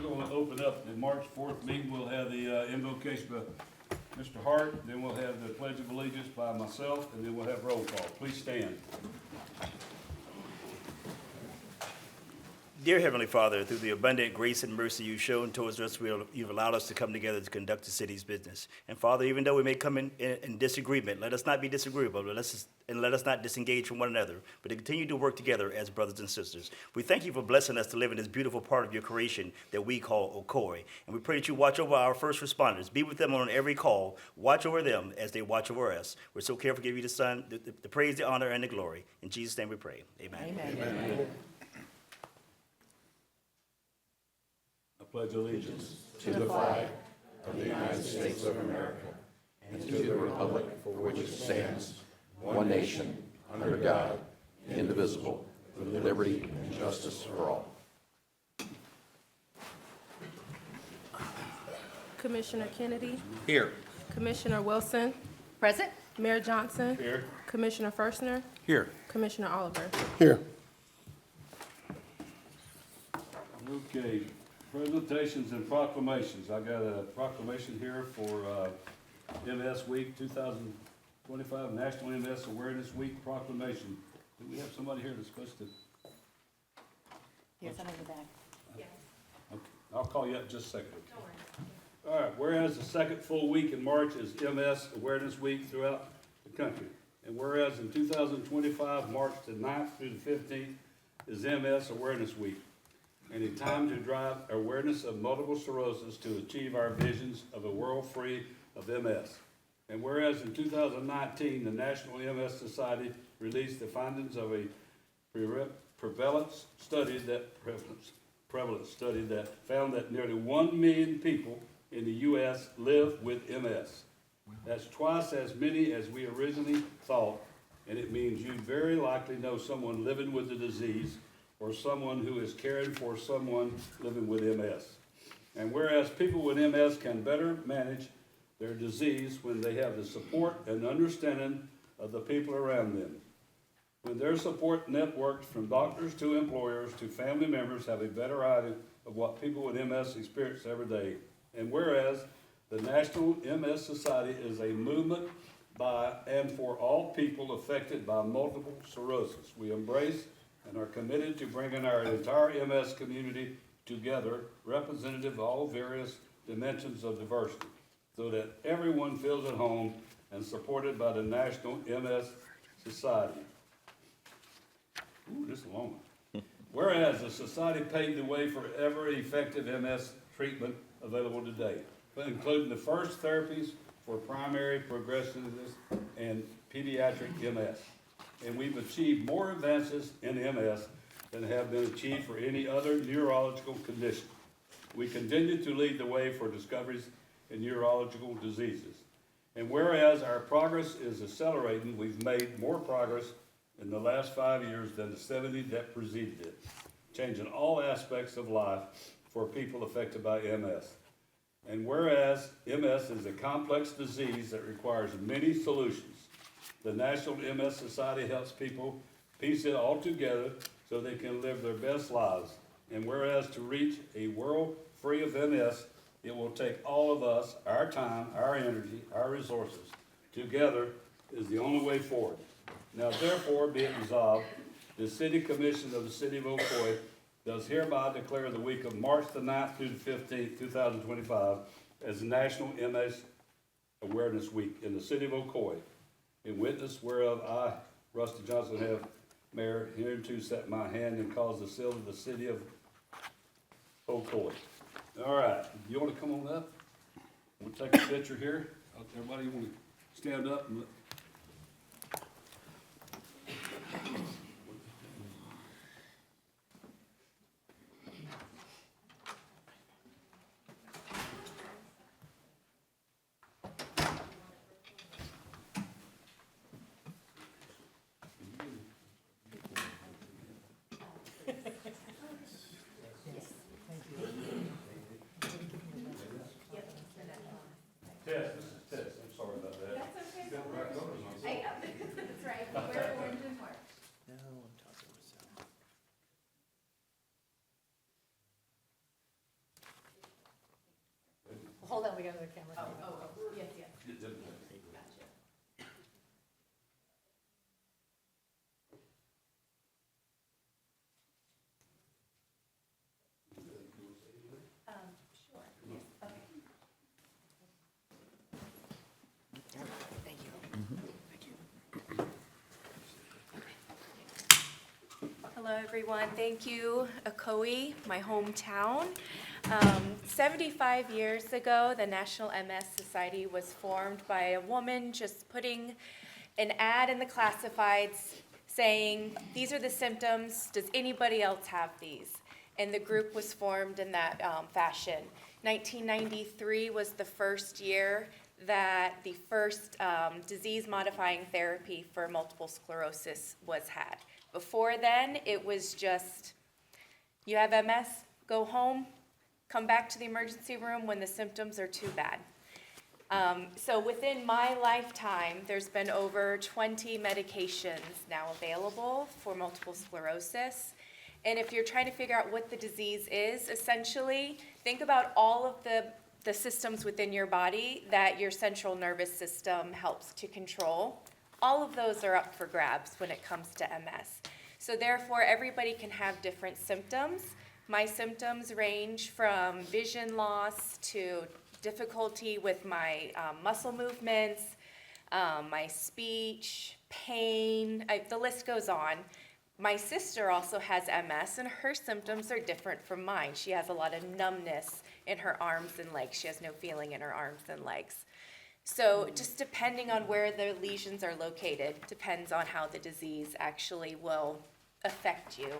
we're going to open up the March 4th meeting. We'll have the invocation by Mr. Hart, then we'll have the Pledge of Allegiance by myself, and then we'll have roll call. Please stand. Dear Heavenly Father, through the abundant grace and mercy you've shown towards us, you've allowed us to come together to conduct the city's business. And Father, even though we may come in disagreement, let us not be disagreeable, let us not disengage from one another, but to continue to work together as brothers and sisters. We thank you for blessing us to live in this beautiful part of your creation that we call Ocoee. And we pray that you watch over our first responders, be with them on every call, watch over them as they watch over us. We're so careful to give you the Son, the praise, the honor, and the glory. In Jesus' name we pray. Amen. Amen. Amen. Pledge allegiance To the flag of the United States of America and to the republic for which it stands, one nation, under God, indivisible, with liberty and justice for all. Commissioner Kennedy, Here. Commissioner Wilson, Present. Mayor Johnson, here. Commissioner Firstner, Here. Commissioner Oliver. Here. Okay, presentations and proclamations. I got a proclamation here for MS Week 2025, National MS Awareness Week proclamation. Do we have somebody here that's supposed to? Here's some in the back. Okay, I'll call you up in just a second. All right, whereas the second full week in March is MS Awareness Week throughout the country. And whereas in 2025, March the 9th through the 15th is MS Awareness Week. And a time to drive awareness of multiple sclerosis to achieve our visions of a world free of MS. And whereas in 2019, the National MS Society released the findings of a prevalence study that found that nearly 1 million people in the U.S. live with MS. That's twice as many as we originally thought, and it means you very likely know someone living with the disease or someone who is caring for someone living with MS. And whereas people with MS can better manage their disease when they have the support and understanding of the people around them. When their support networks from doctors to employers to family members have a better idea of what people with MS experience every day. And whereas the National MS Society is a movement by and for all people affected by multiple sclerosis. We embrace and are committed to bringing our entire MS community together, representative of all various dimensions of diversity, so that everyone feels at home and supported by the National MS Society. Ooh, this is a long one. Whereas the society paved the way for every effective MS treatment available today, including the first therapies for primary, progressive, and pediatric MS. And we've achieved more advances in MS than have been achieved for any other neurological condition. We continue to lead the way for discoveries in neurological diseases. And whereas our progress is accelerating, we've made more progress in the last 5 years than the 70 that preceded it, changing all aspects of life for people affected by MS. And whereas MS is a complex disease that requires many solutions, the National MS Society helps people piece it all together so they can live their best lives. And whereas to reach a world free of MS, it will take all of us, our time, our energy, our resources. Together is the only way forward. Now therefore be it resolved, the City Commission of the City of Ocoee does hereby declare the week of March the 9th through the 15th, 2025 as National MS Awareness Week in the City of Ocoee. In witness whereof I, Rusty Johnson, have, Mayor, hereunto set my hand and cause the seal of the City of Ocoee. All right, you want to come on up? We'll take a picture here. Everybody, you want to stand up and Tess, this is Tess, I'm sorry about that. That's okay. hold on, we gotta go to the camera. Yes, yes. Sure, yes, okay. Thank you. Hello, everyone. Thank you, Ocoee, my hometown. 75 years ago, the National MS Society was formed by a woman just putting an ad in the classifieds saying, these are the symptoms, does anybody else have these? And the group was formed in that fashion. 1993 was the first year that the first disease-modifying therapy for multiple sclerosis was had. Before then, it was just, you have MS, go home, come back to the emergency room when the symptoms are too bad. So within my lifetime, there's been over 20 medications now available for multiple sclerosis. And if you're trying to figure out what the disease is, essentially, think about all of the systems within your body that your central nervous system helps to control. All of those are up for grabs when it comes to MS. So therefore, everybody can have different symptoms. My symptoms range from vision loss to difficulty with my muscle movements, my speech, pain, the list goes on. My sister also has MS, and her symptoms are different from mine. She has a lot of numbness in her arms and legs. She has no feeling in her arms and legs. So just depending on where the lesions are located depends on how the disease actually will affect you.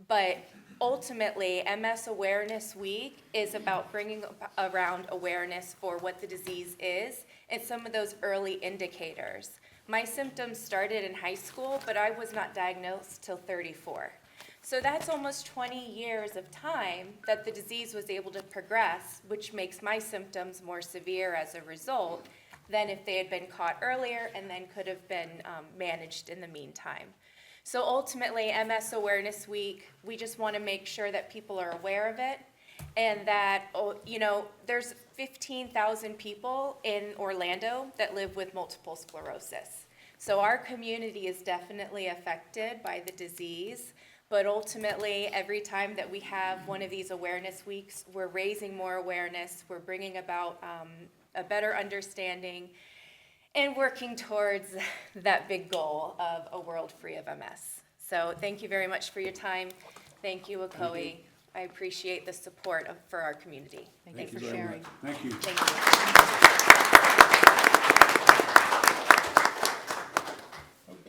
But ultimately, MS Awareness Week is about bringing around awareness for what the disease is and some of those early indicators. My symptoms started in high school, but I was not diagnosed till 34. So that's almost 20 years of time that the disease was able to progress, which makes my symptoms more severe as a result than if they had been caught earlier and then could have been managed in the meantime. So ultimately, MS Awareness Week, we just want to make sure that people are aware of it and that, there's 15,000 people in Orlando that live with multiple sclerosis. So our community is definitely affected by the disease, but ultimately, every time that we have one of these awareness weeks, we're raising more awareness, we're bringing about a better understanding, and working towards that big goal of a world free of MS. So thank you very much for your time. Thank you, Ocoee. I appreciate the support for our community. Thank you for sharing. Thank you. Thank you.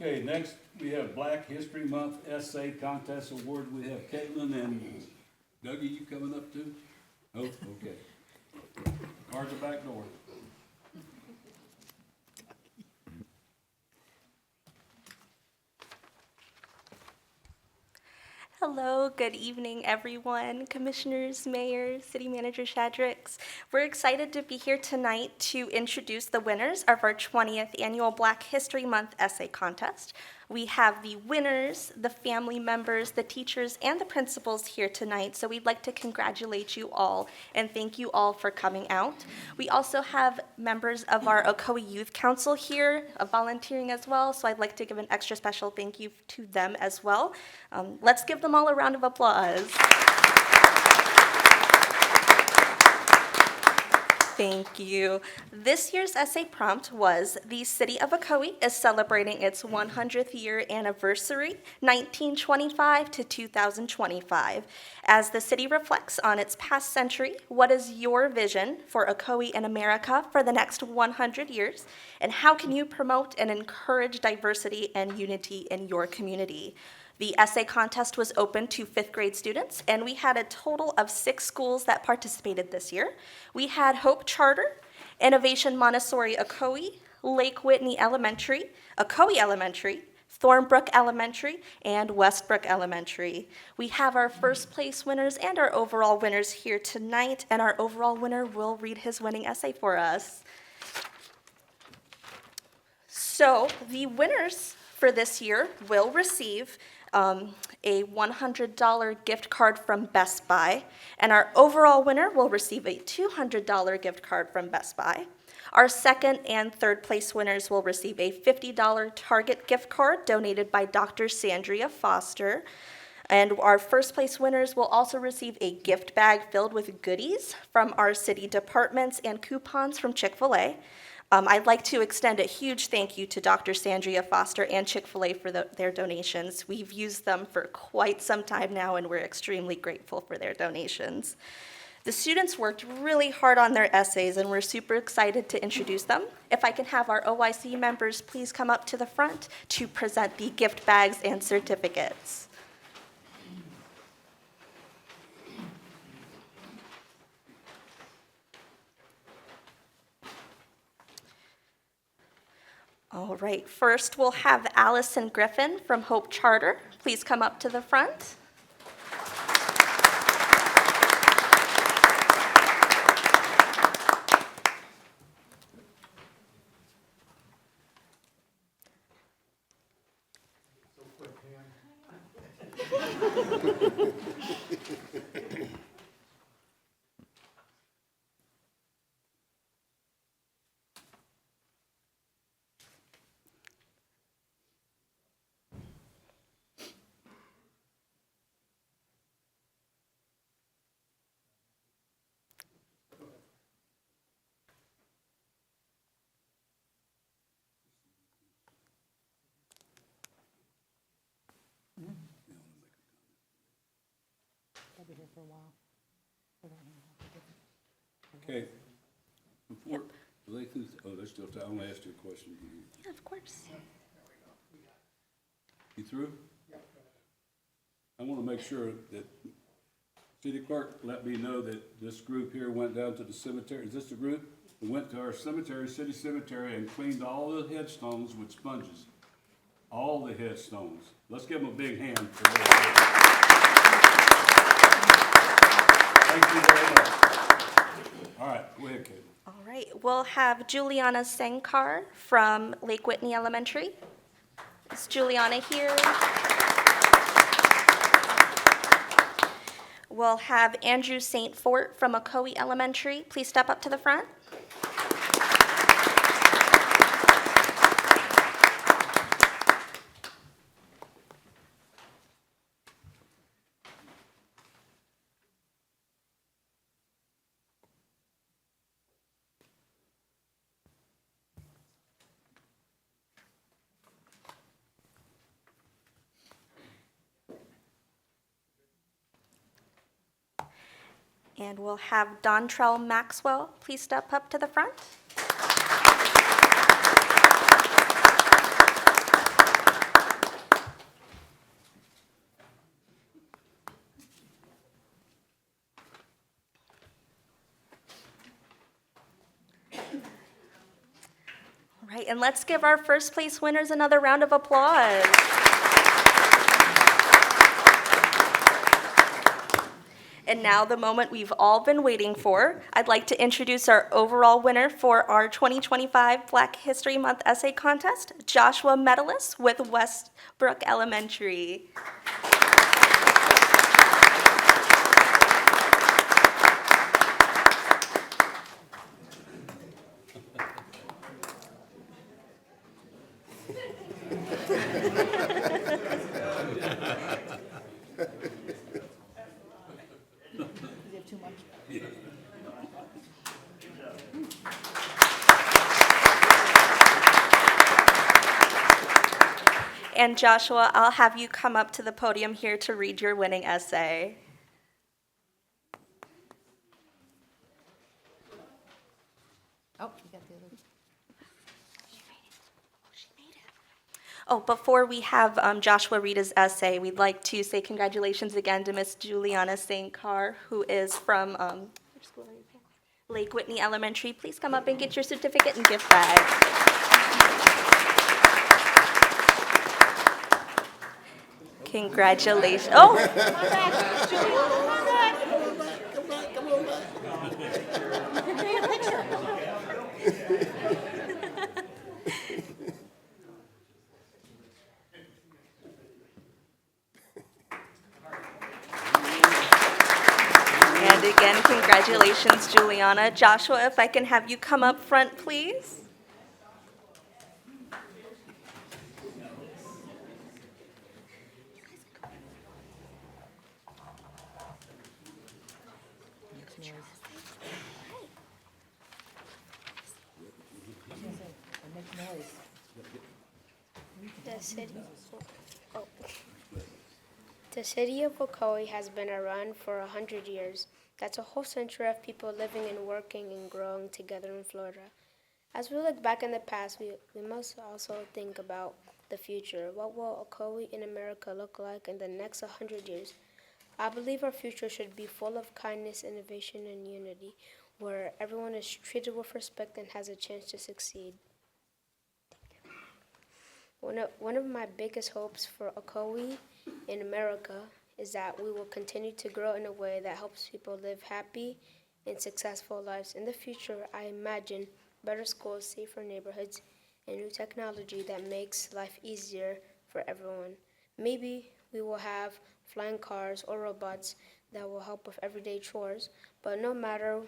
Okay, next we have Black History Month Essay Contest Award. We have Caitlin and Dougie, you coming up too? Oh, okay. Cards are back door. Hello, good evening, everyone. Commissioners, Mayor, City Manager Shadrix. We're excited to be here tonight to introduce the winners of our 20th Annual Black History Month Essay Contest. We have the winners, the family members, the teachers, and the principals here tonight, so we'd like to congratulate you all and thank you all for coming out. We also have members of our Ocoee Youth Council here volunteering as well, so I'd like to give an extra special thank you to them as well. Let's give them all a round of applause. Thank you. This year's essay prompt was, the City of Ocoee is celebrating its 100th year anniversary, 1925 to 2025. As the city reflects on its past century, what is your vision for Ocoee and America for the next 100 years? And how can you promote and encourage diversity and unity in your community? The essay contest was open to 5th grade students, and we had a total of 6 schools that participated this year. We had Hope Charter, Innovation Montessori Ocoee, Lake Whitney Elementary, Ocoee Elementary, Thornbrook Elementary, and Westbrook Elementary. We have our first place winners and our overall winners here tonight, and our overall winner will read his winning essay for us. So the winners for this year will receive a a $100 gift card from Best Buy, and our overall winner will receive a $200 gift card from Best Buy. Our second and third place winners will receive a $50 Target gift card donated by Dr. Sandria Foster. And our first place winners will also receive a gift bag filled with goodies from our city departments and coupons from Chick-fil-A. I'd like to extend a huge thank you to Dr. Sandria Foster and Chick-fil-A for their donations. We've used them for quite some time now, and we're extremely grateful for their donations. The students worked really hard on their essays, and we're super excited to introduce them. If I can have our OIC members please come up to the front to present the gift bags and certificates. All right, first we'll have Allison Griffin from Hope Charter. Please come up to the front. Okay. Before, they through, oh, they're still, I want to ask you a question. Yeah, of course. You through? I want to make sure that city clerk let me know that this group here went down to the cemetery. Is this the group? We went to our cemetery, city cemetery, and cleaned all the headstones with sponges. All the headstones. Let's give them a big hand for that. Thank you very much. All right, go ahead, Kate. All right, we'll have Juliana Sankar from Lake Whitney Elementary. Is Juliana here? We'll have Andrew St. Fort from Ocoee Elementary. Please step up to the front. And we'll have Dontrell Maxwell. Please step up to the front. All right, and let's give our first place winners another round of applause. And now the moment we've all been waiting for. I'd like to introduce our overall winner for our 2025 Black History Month Essay Contest, Joshua Medalist with Westbrook Elementary. And Joshua, I'll have you come up to the podium here to read your winning essay. Oh, you got the other. Oh, before we have Joshua read his essay, we'd like to say congratulations again to Miss Juliana St. Carr, who is from which school are you from? Lake Whitney Elementary. Please come up and get your certificate and gift bag. Congratulations. Oh! And again, congratulations, Juliana. Joshua, if I can have you come up front, please. The city, oh. The city of Ocoee has been around for 100 years. That's a whole century of people living and working and growing together in Florida. As we look back in the past, we must also think about the future. What will Ocoee in America look like in the next 100 years? I believe our future should be full of kindness, innovation, and unity, where everyone is treated with respect and has a chance to succeed. One of my biggest hopes for Ocoee in America is that we will continue to grow in a way that helps people live happy and successful lives. In the future, I imagine better schools, safer neighborhoods, and new technology that makes life easier for everyone. Maybe we will have flying cars or robots that will help with everyday chores, but no matter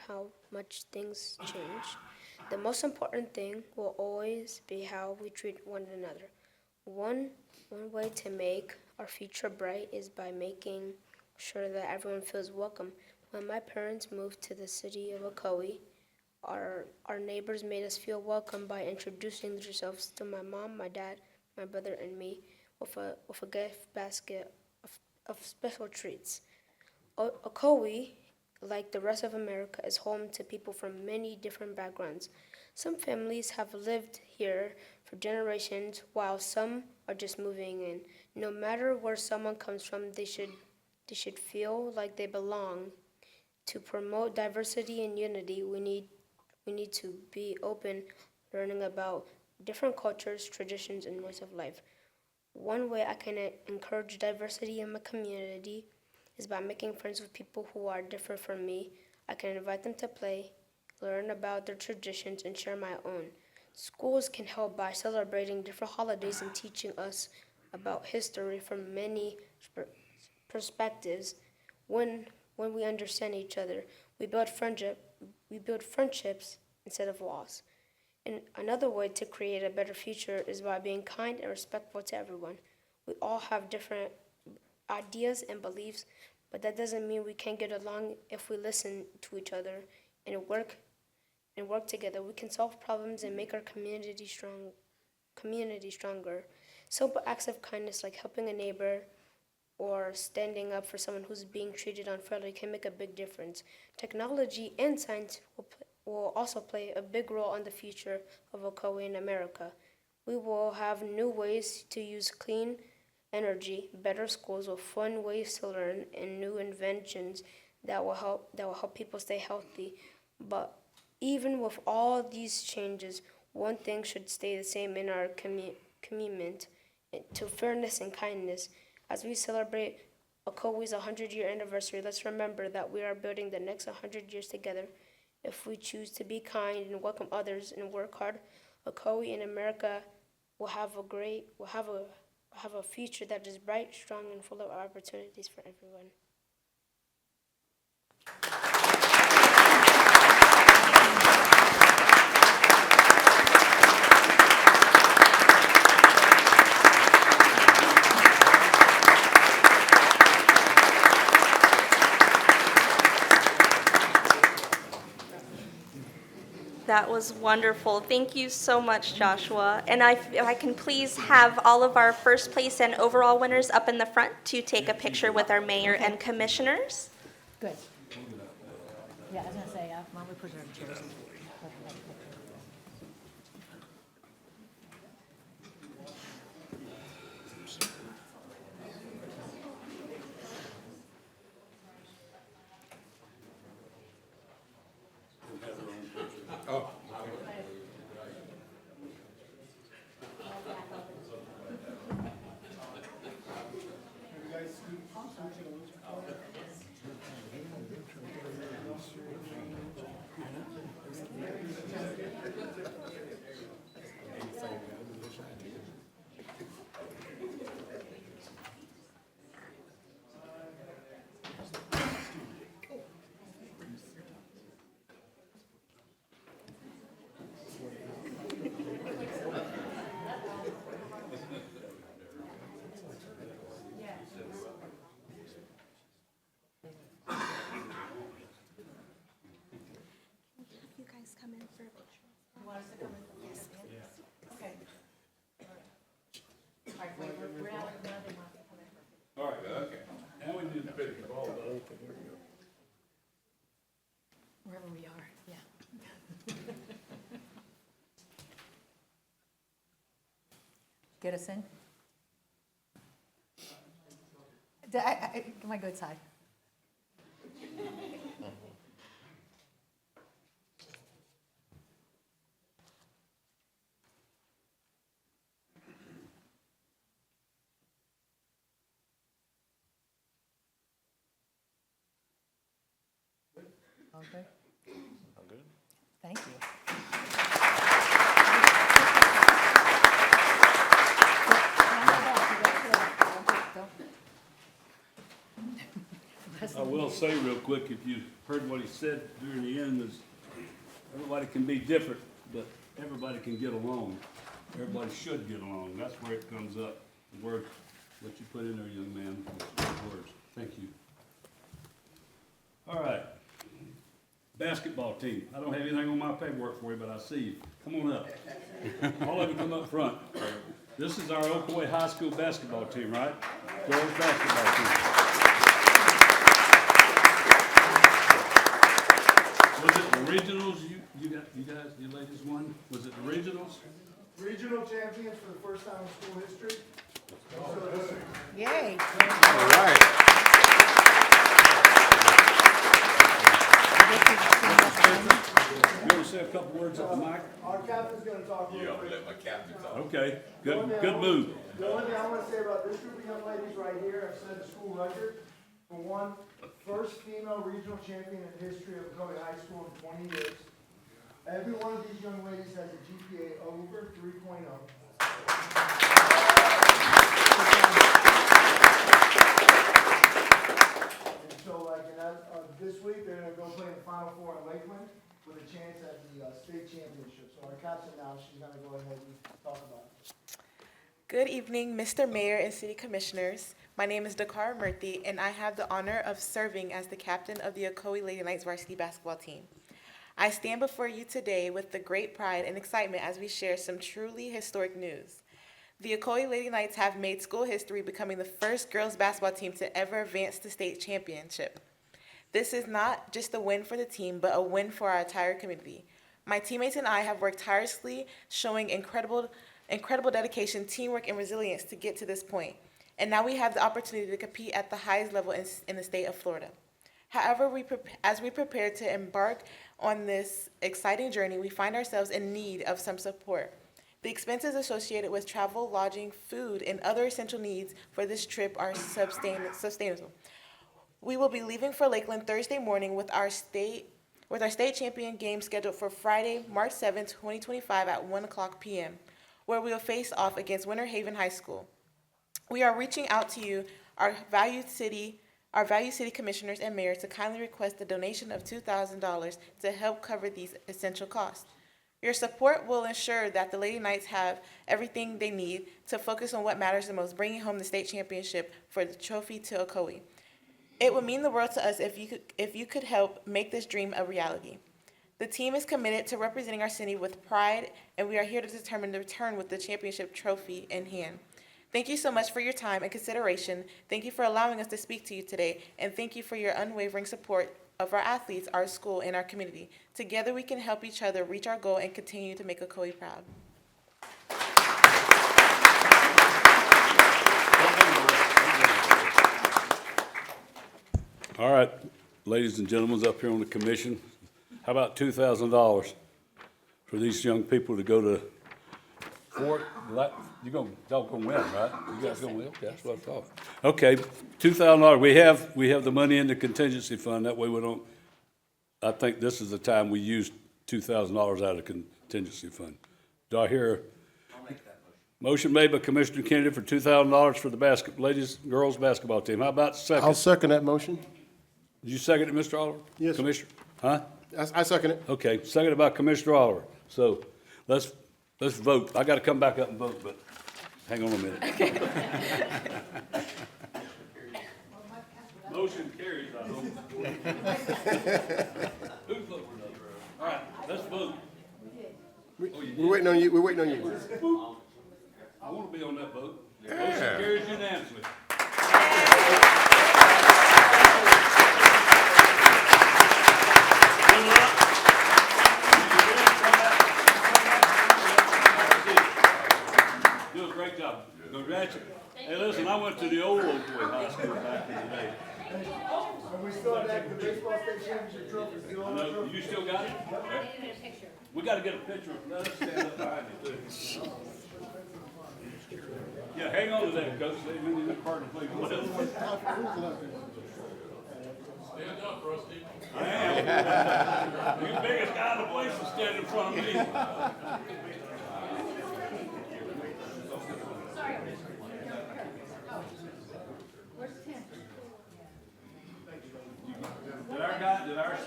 how much things change, the most important thing will always be how we treat one another. One way to make our future bright is by making sure that everyone feels welcome. When my parents moved to the city of Ocoee, our neighbors made us feel welcome by introducing themselves to my mom, my dad, my brother, and me with a gift basket of special treats. Ocoee, like the rest of America, is home to people from many different backgrounds. Some families have lived here for generations, while some are just moving in. No matter where someone comes from, they should feel like they belong. To promote diversity and unity, we need to be open, learning about different cultures, traditions, and ways of life. One way I can encourage diversity in my community is by making friends with people who are different from me. I can invite them to play, learn about their traditions, and share my own. Schools can help by celebrating different holidays and teaching us about history from many perspectives. When we understand each other, we build friendships instead of walls. And another way to create a better future is by being kind and respectful to everyone. We all have different ideas and beliefs, but that doesn't mean we can't get along if we listen to each other and work together. We can solve problems and make our community stronger. Simple acts of kindness like helping a neighbor or standing up for someone who's being treated unfairly can make a big difference. Technology and science will also play a big role in the future of Ocoee in America. We will have new ways to use clean energy, better schools with fun ways to learn, and new inventions that will help people stay healthy. But even with all these changes, one thing should stay the same in our commitment to fairness and kindness. As we celebrate Ocoee's 100-year anniversary, let's remember that we are building the next 100 years together. If we choose to be kind and welcome others and work hard, Ocoee in America will have a future that is bright, strong, and full of opportunities for everyone. That was wonderful. Thank you so much, Joshua. And if I can please have all of our first place and overall winners up in the front to take a picture with our mayor and commissioners. Good. Yeah, I was gonna say, why don't we put her in chairs? Want us to come in? Yes. Okay. All right, wait, we're out, now they want to come in. All right, okay. Now we need to pick the ball up. Wherever we are, yeah. Get us in? Can I go outside? All good? All good. Thank you. I will say real quick, if you heard what he said during the end, is everybody can be different, but everybody can get along. Everybody should get along. That's where it comes up. The word, what you put in there, young man, words. Thank you. All right. Basketball team. I don't have anything on my paperwork for you, but I see you. Come on up. All of you come up front. This is our Ocoee High School basketball team, right? Girls basketball team. Was it the regionals you ladies won? Was it the regionals? Regional champions for the first time in school history. Yay. All right. You want to say a couple words at the mic? Our captain's gonna talk real quick. Let my captain talk. Okay, good move. The only thing I wanna say about this group of young ladies right here, I've set a school record. For one, first female regional champion in the history of Ocoee High School in 20 years. Every one of these young ladies has a GPA over 3.0. And so this week, they're gonna go play in the Final Four in Lakeland with a chance at the state championship. So our captain now, she's gonna go ahead and talk about it. Good evening, Mr. Mayor and City Commissioners. My name is Dakar Murthy, and I have the honor of serving as the captain of the Ocoee Lady Knights varsity basketball team. I stand before you today with the great pride and excitement as we share some truly historic news. The Ocoee Lady Knights have made school history, becoming the first girls basketball team to ever advance to state championship. This is not just a win for the team, but a win for our entire community. My teammates and I have worked tirelessly, showing incredible dedication, teamwork, and resilience to get to this point. And now we have the opportunity to compete at the highest level in the state of Florida. However, as we prepare to embark on this exciting journey, we find ourselves in need of some support. The expenses associated with travel, lodging, food, and other essential needs for this trip are sustainable. We will be leaving for Lakeland Thursday morning with our state champion game scheduled for Friday, March 7th, 2025 at 1:00 p.m., where we will face off against Winter Haven High School. We are reaching out to you, our valued city commissioners and mayors, to kindly request a donation of $2,000 to help cover these essential costs. Your support will ensure that the Lady Knights have everything they need to focus on what matters the most, bringing home the state championship for the trophy to Ocoee. It would mean the world to us if you could help make this dream a reality. The team is committed to representing our city with pride, and we are here to determine the return with the championship trophy in hand. Thank you so much for your time and consideration. Thank you for allowing us to speak to you today, and thank you for your unwavering support of our athletes, our school, and our community. Together we can help each other reach our goal and continue to make Ocoee proud. All right, ladies and gentlemen up here on the commission, how about $2,000 for these young people to go to court? Y'all gonna win, right? You guys gonna win? Okay, that's what I thought. Okay, $2,000. We have the money in the contingency fund. That way we don't, I think this is the time we use $2,000 out of the contingency fund. Do I hear? I'll make that motion. Motion made by Commissioner Kennedy for $2,000 for the ladies and girls basketball team. How about second? I'll second that motion. Did you second it, Mr. Oliver? Yes, sir. Commissioner? Huh? I second it. Okay, seconded by Commissioner Oliver. So let's vote. I gotta come back up and vote, but hang on a minute. Motion carries, I hope. Who's voting? All right, let's vote. We're waiting on you, we're waiting on you. I want to be on that vote. Motion carries unanimously. Good luck. Do a great job. Congratulations. Hey, listen, I went to the old Ocoee High School back in the day. And we still have the baseball state championship trophy, still I on the know, trophy. you still got it? We gotta get a picture of, let us stand up behind you too. Yeah, hang on to that, coach, they've been in the partner play well. Stand up, Rusty. I am. You the biggest guy in the place is standing in front of me.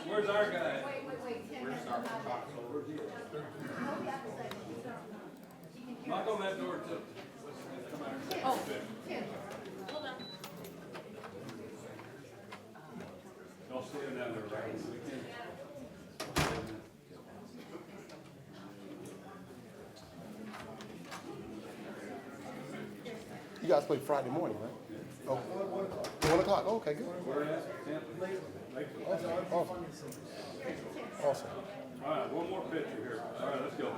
Where's our guy? Knock on that door too. Oh, Tim. Hold on. Y'all stand down there, right? You guys play Friday morning, right? Oh, 1 o'clock, oh, okay, good. Where at? Awesome, awesome. Awesome. All right, one more picture here. All right, let's go.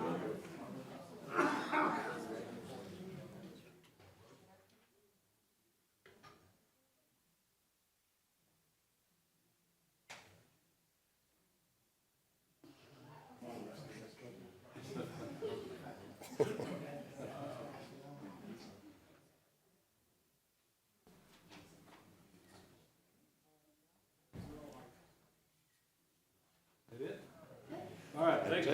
All right, thank you.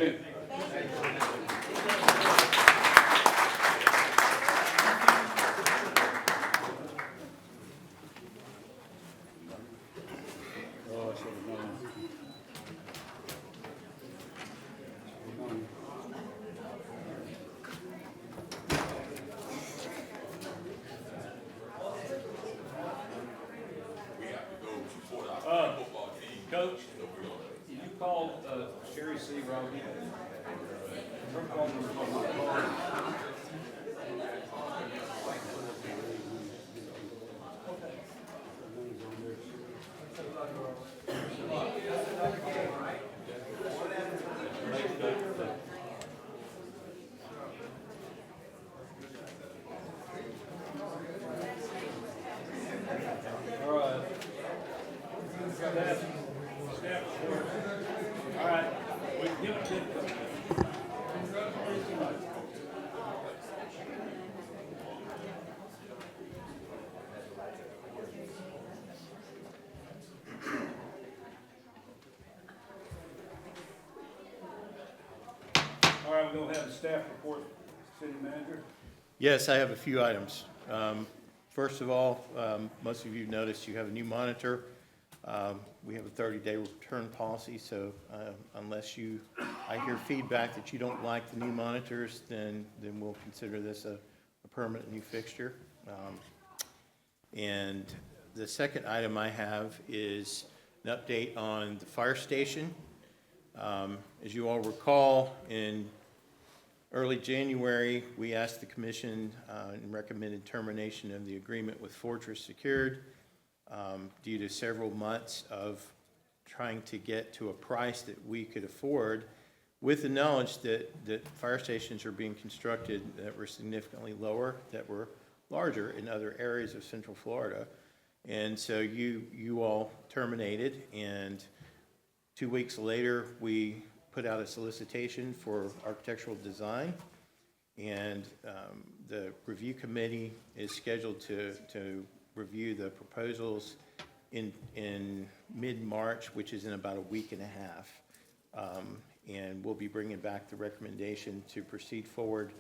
Oh, I should have known. Coach, you called Sherry C. Roby. Her phone number's on my card. All right. Staff report. All right. We give it to All right, we're gonna have the staff report, city manager. Yes, I have a few items. First of all, most of you noticed you have a new monitor. We have a 30-day return policy, so unless I hear feedback that you don't like the new monitors, then we'll consider this a permanent new fixture. And the second item I have is an update on the fire station. As you all recall, in early January, we asked the commission and recommended termination of the agreement with Fortress Secured due to several months of trying to get to a price that we could afford, with the knowledge that fire stations are being constructed that were significantly lower, that were larger in other areas of Central Florida. And so you all terminated, and 2 weeks later, we put out a solicitation for architectural design, and the review committee is scheduled to review the proposals in mid-March, which is in about a week and a half. And we'll be bringing back the recommendation to proceed forward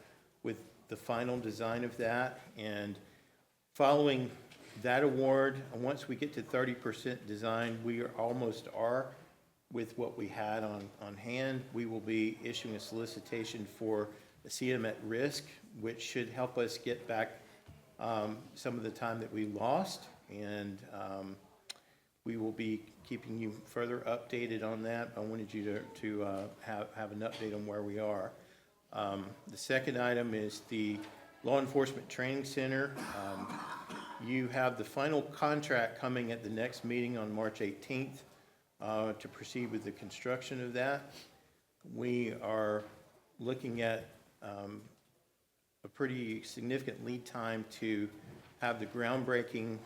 with the final design of that. And following that award, once we get to 30% design, we almost are with what we had on hand. We will be issuing a solicitation for a CM at risk, which should help us get back some of the time that we lost. And we will be keeping you further updated on that. I wanted you to have an update on where we are. The second item is the Law Enforcement Training Center. You have the final contract coming at the next meeting on March 18th to proceed with the construction of that. We are looking at a pretty significant lead time to have the groundbreaking,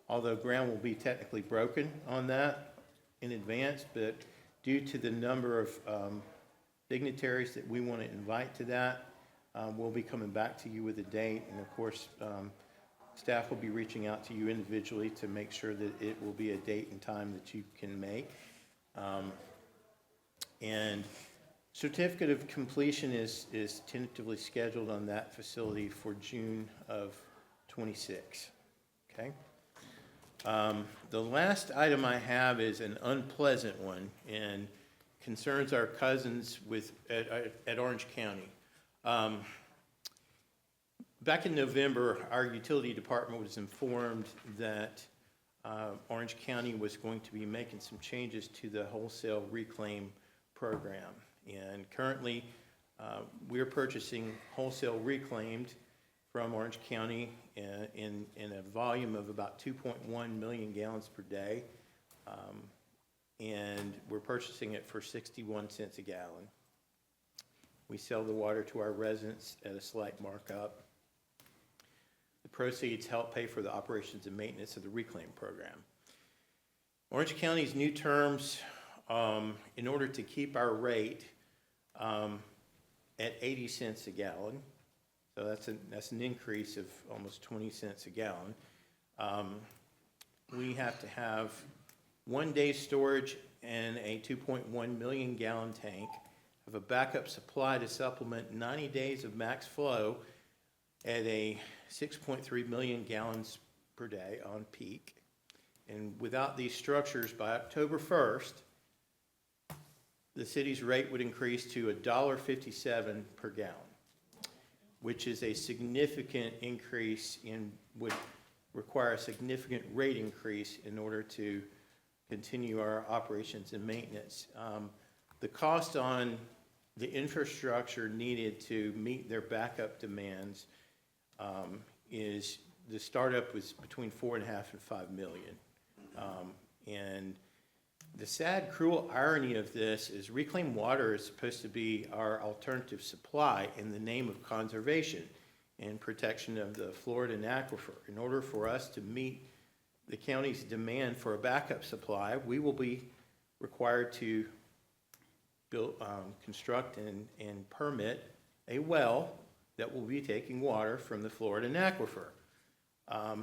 although ground will be technically broken on that in advance, but due to the number of dignitaries that we want to invite to that, we'll be coming back to you with a date, and of course, staff will be reaching out to you individually to make sure that it will be a date and time that you can make. And certificate of completion is tentatively scheduled on that facility for June of 26, okay? The last item I have is an unpleasant one and concerns our cousins at Orange County. Back in November, our utility department was informed that Orange County was going to be making some changes to the wholesale reclaim program. And currently, we're purchasing wholesale reclaimed from Orange County in a volume of about 2.1 million gallons per day. And we're purchasing it for 61 cents a gallon. We sell the water to our residents at a slight markup. The proceeds help pay for the operations and maintenance of the reclaim program. Orange County's new terms, in order to keep our rate at 80 cents a gallon, so that's an increase of almost 20 cents a gallon. We have to have 1 day's storage and a 2.1 million gallon tank, have a backup supply to supplement 90 days of max flow at a 6.3 million gallons per day on peak. And without these structures, by October 1st, the city's rate would increase to $1.57 per gallon, which is a significant increase and would require a significant rate increase in order to continue our operations and maintenance. The cost on the infrastructure needed to meet their backup demands is, the startup was between $4.5 and $5 million. And the sad, cruel irony of this is reclaimed water is supposed to be our alternative supply in the name of conservation and protection of the Floridan aquifer. In order for us to meet the county's demand for a backup supply, we will be required to build, construct and permit a well that will be taking water from the Floridan aquifer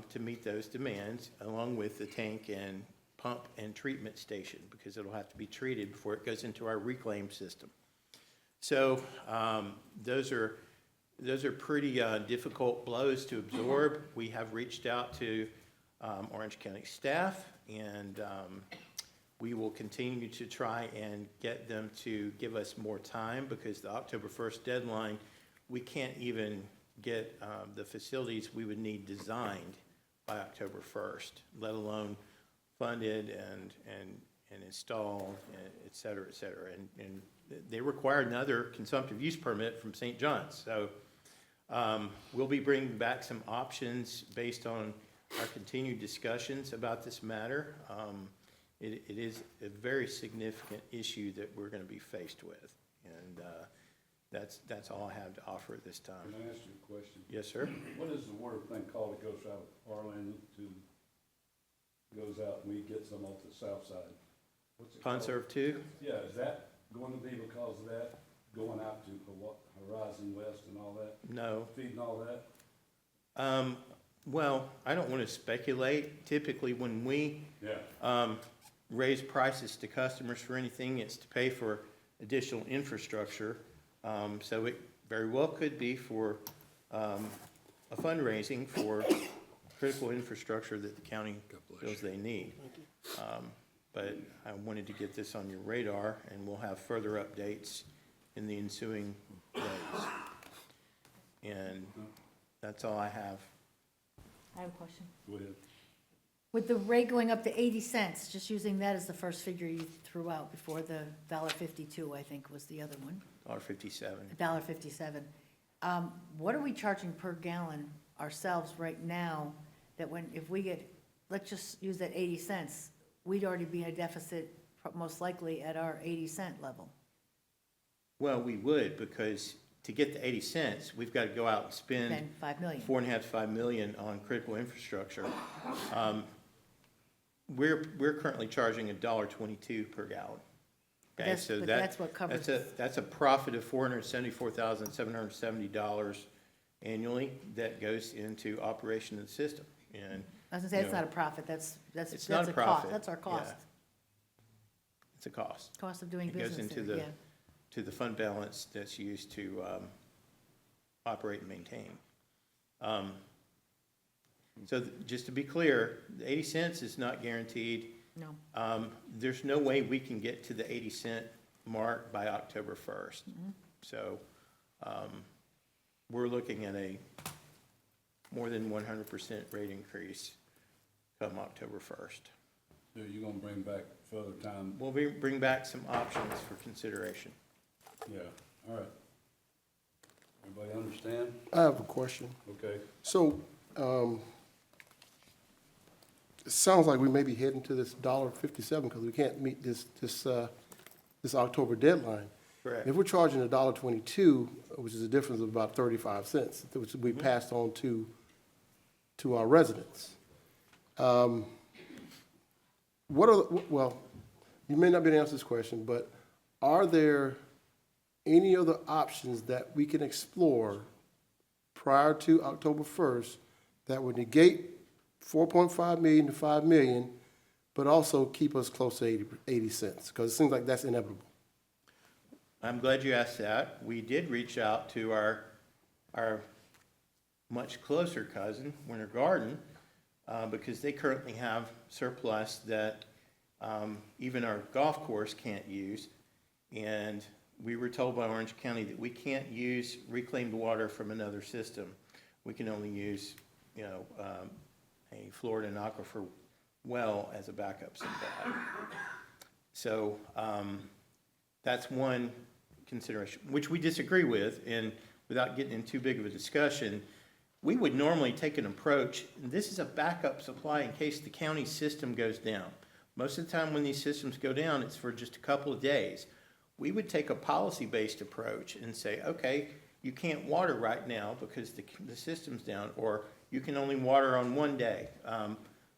to meet those demands, along with the tank and pump and treatment station, because it'll have to be treated before it goes into our reclaim system. So those are pretty difficult blows to absorb. We have reached out to Orange County staff, and we will continue to try and get them to give us more time, because the October 1st deadline, we can't even get the facilities we would need designed by October 1st, let alone funded and installed, et cetera, et cetera. And they require another consumptive use permit from St. John's. So we'll be bringing back some options based on our continued discussions about this matter. It is a very significant issue that we're going to be faced with. And that's all I have to offer at this time. Can I ask you a question? Yes, sir. What is the water thing called that goes out of Orlando goes out and we get some off the south side? What's it called? Conserve 2? Yeah, is that going to be because of that, going out to Horizon West and all that? No. Feeding all that? Well, I don't want to speculate. Typically, when we raise prices to customers for anything, it's to pay for additional infrastructure. So it very well could be for a fundraising for critical infrastructure that the county feels they need. But I wanted to get this on your radar, and we'll have further updates in the ensuing days. And that's all I have. I have a question. Go ahead. With the rate going up to 80 cents, just using that as the first figure you threw out before the $1.52, I think was the other one. $1.57. $1.57. What are we charging per gallon ourselves right now that if we get, let's just use that 80 cents, we'd already be in a deficit most likely at our 80-cent level? Well, we would, because to get the 80 cents, we've got to go out and spend Then 5 million. $4.5 to $5 million on critical infrastructure. We're currently charging $1.22 per gallon. But Okay, that's- so but that- that's what covers- That's a profit of $474,770 annually that goes into operation of the system. And I was gonna say, it's not a profit, that's It's not a cost, profit, that's our cost, yeah. It's a cost. cost of doing It goes business into there, the, yeah. to the fund balance that's used to operate and maintain. So just to be clear, the 80 cents is not guaranteed. No. There's no way we can get to the 80-cent mark by October 1st. So we're looking at a more than 100% rate increase come October 1st. So you're gonna bring back further time? We'll bring back some options for consideration. Yeah, all right. Everybody understand? I have a question. Okay. So, it sounds like we may be heading to this $1.57 because we can't meet this October deadline. Correct. If we're charging $1.22, which is a difference of about 35 cents, which we passed on to our residents. Well, you may not be able to answer this question, but are there any other options that we can explore prior to October 1st that would negate 4.5 million to 5 million, but also keep us close to 80 cents? Because it seems like that's inevitable. I'm glad you asked that. We did reach out to our much closer cousin, Winter Garden, because they currently have surplus that even our golf course can't use. And we were told by Orange County that we can't use reclaimed water from another system. We can only use, a Florida and Aquifer well as a backup supply. So that's one consideration, which we disagree with. And without getting in too big of a discussion, we would normally take an approach, and this is a backup supply in case the county system goes down. Most of the time when these systems go down, it's for just a couple of days. We would take a policy-based approach and say, okay, you can't water right now because the system's down, or you can only water on one day.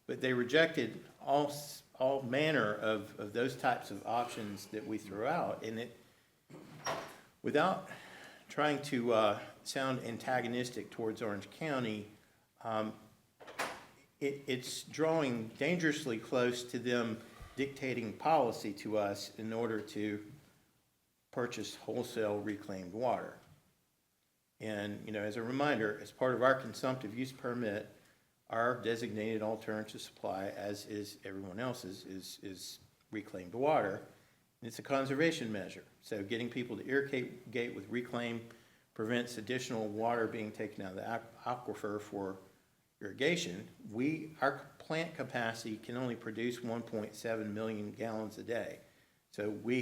But they rejected all manner of those types of options that we threw out. And it, without trying to sound antagonistic towards Orange County, it's drawing dangerously close to them dictating policy to us in order to purchase wholesale reclaimed water. And, as a reminder, as part of our consumptive use permit, our designated alternative supply, as is everyone else's, is reclaimed water. And it's a conservation measure. So getting people to irrigate with reclaim prevents additional water being taken out of the aquifer for irrigation. Our plant capacity can only produce 1.7 million gallons a day. So we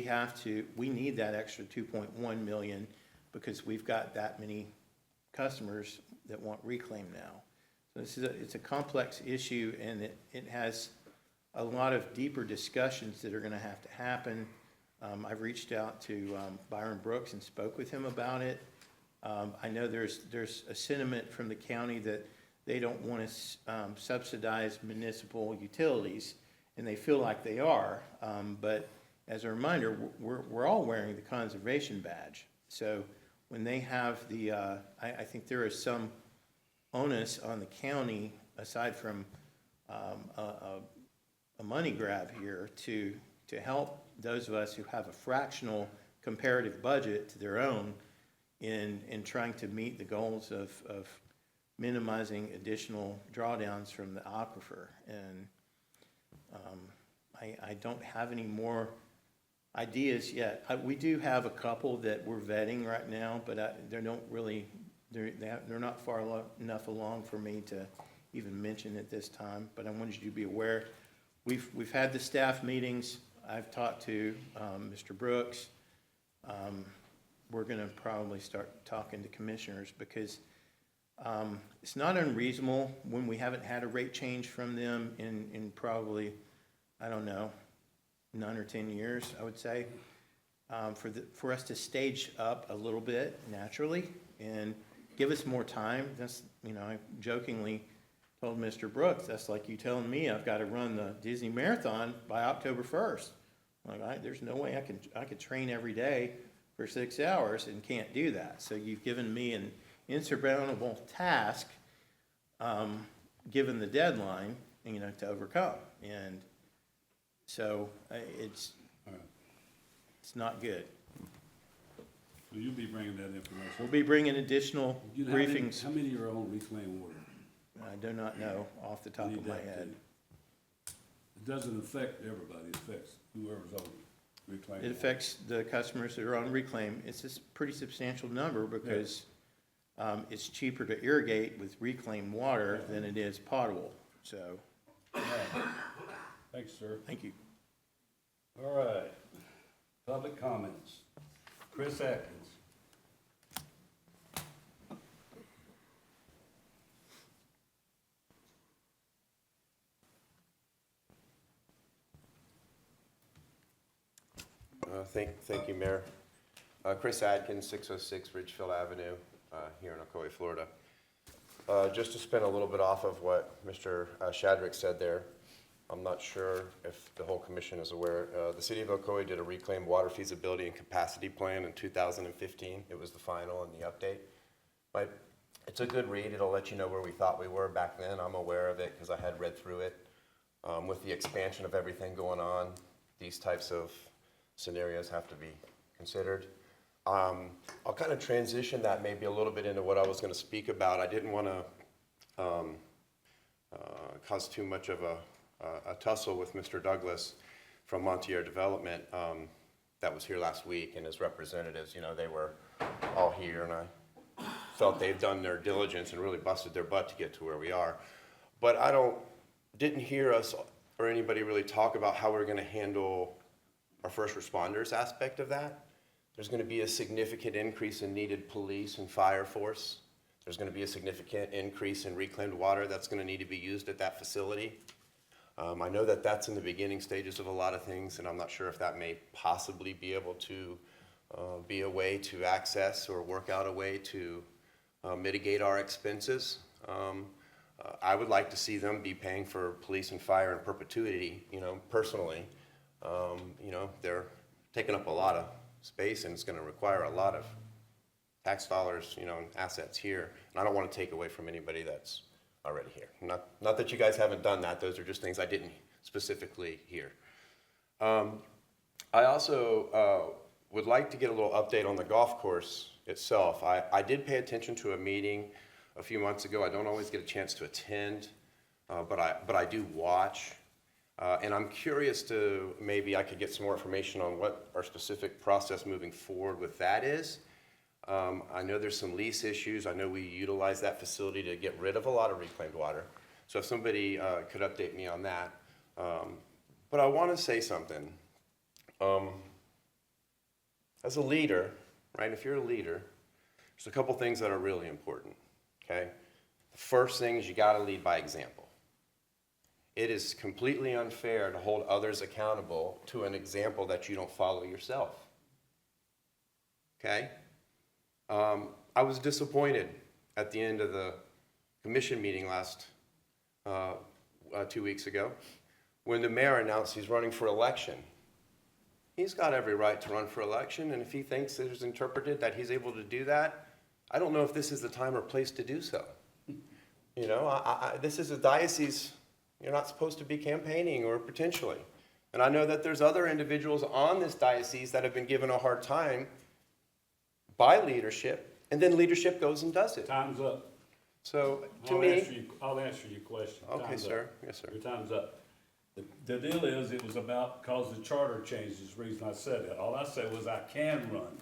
need that extra 2.1 million because we've got that many customers that want reclaim now. So it's a complex issue, and it has a lot of deeper discussions that are going to have to happen. I've reached out to Byron Brooks and spoke with him about it. I know there's a sentiment from the county that they don't want to subsidize municipal utilities, and they feel like they are. But as a reminder, we're all wearing the conservation badge. So when they have I think there is some onus on the county, aside from a money grab here, to help those of us who have a fractional comparative budget to their own in trying to meet the goals of minimizing additional drawdowns from the aquifer. And I don't have any more ideas yet. We do have a couple that we're vetting right now, but they're not far enough along for me to even mention at this time. But I wanted you to be aware. We've had the staff meetings. I've talked to Mr. Brooks. we're gonna probably start talking to commissioners, because it's not unreasonable when we haven't had a rate change from them in probably, I don't know, 9 or 10 years, I would say, for us to stage up a little bit naturally and give us more time. That's, I jokingly told Mr. Brooks, that's like you telling me I've got to run the Disney Marathon by October 1st. There's no way I could train every day for 6 hours and can't do that. So you've given me an insurmountable task, given the deadline, to overcome. And so it's not good. So you'll be bringing that information. We'll be bringing additional You know, briefings. How many are on reclaimed water? I do not know off the top Need of my that, head. too. It doesn't affect everybody, it affects whoever's on reclaimed It water. affects the customers that are on reclaim. It's a pretty substantial number because it's cheaper to irrigate with reclaimed water than it is potable. So, All right. Thanks, sir. thank you. All right. Public comments. Chris Atkins. Thank you, Mayor. Chris Adkins, 606 Ridgefield Avenue, here in Ocoee, Florida. Just to spin a little bit off of what Mr. Shadrick said there, I'm not sure if the whole commission is aware. The city of Ocoee did a reclaimed water feasibility and capacity plan in 2015. It was the final and the update. But it's a good read. It'll let you know where we thought we were back then. I'm aware of it because I had read through it. With the expansion of everything going on, these types of scenarios have to be considered. I'll kind of transition that maybe a little bit into what I was going to speak about. I didn't want to cause too much of a tussle with Mr. Douglas from Montier Development that was here last week, and his representatives, they were all here, and I felt they've done their diligence and really busted their butt to get to where we are. But didn't hear us or anybody really talk about how we're going to handle our first responders aspect of that. There's going to be a significant increase in needed police and fire force. There's going to be a significant increase in reclaimed water that's going to need to be used at that facility. I know that that's in the beginning stages of a lot of things, and I'm not sure if that may possibly be able to be a way to access or work out a way to mitigate our expenses. I would like to see them be paying for police and fire in perpetuity, personally. They're taking up a lot of space, and it's going to require a lot of tax dollars, and assets here. And I don't want to take away from anybody that's already here. Not that you guys haven't done that. Those are just things I didn't specifically hear. I also would like to get a little update on the golf course itself. I did pay attention to a meeting a few months ago. I don't always get a chance to attend, but I do watch. And I'm curious to, maybe I could get some more information on what our specific process moving forward with that is. I know there's some lease issues. I know we utilize that facility to get rid of a lot of reclaimed water. So if somebody could update me on that. But I want to say something. As a leader, right, if you're a leader, there's a couple things that are really important, okay? The first thing is you got to lead by example. It is completely unfair to hold others accountable to an example that you don't follow yourself, okay? I was disappointed at the end of the commission meeting last 2 weeks ago when the mayor announced he's running for election. He's got every right to run for election, and if he thinks it is interpreted that he's able to do that, I don't know if this is the time or place to do so. This is a diocese. You're not supposed to be campaigning, or potentially. And I know that there's other individuals on this diocese that have been given a hard time by leadership, and then leadership goes and does it. Time's up. So, I'll answer your question. Okay, Time's sir. up. Yes, sir. Your time's up. The deal is, it was about, because the charter changed, is the reason I said that. All I said was I can run.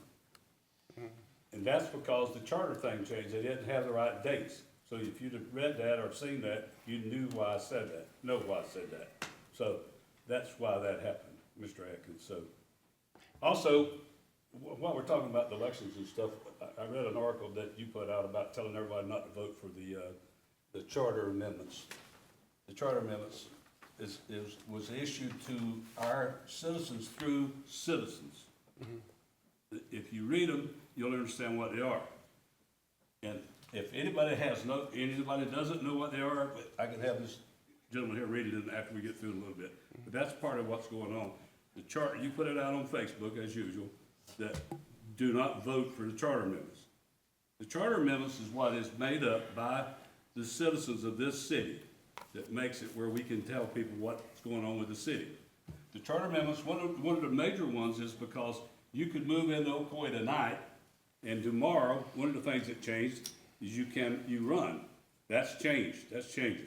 And that's because the charter thing changed. They didn't have the right dates. So if you'd have read that or seen that, you knew why I said that, know why I said that. So that's why that happened, Mr. Atkins. So, also, while we're talking about the elections and stuff, I read an article that you put out about telling everybody not to vote for the charter amendments. The charter amendments was issued to our citizens through citizens. If you read them, you'll understand what they are. And if anybody doesn't know what they are, I can have this gentleman here read it after we get through it a little bit. But that's part of what's going on. The charter, you put it out on Facebook as usual, that do not vote for the charter amendments. The charter amendments is what is made up by the citizens of this city that makes it where we can tell people what's going on with the city. The charter amendments, one of the major ones is because you could move into Ocoee tonight, and tomorrow, one of the things that changed is you run. That's changed, that's changing.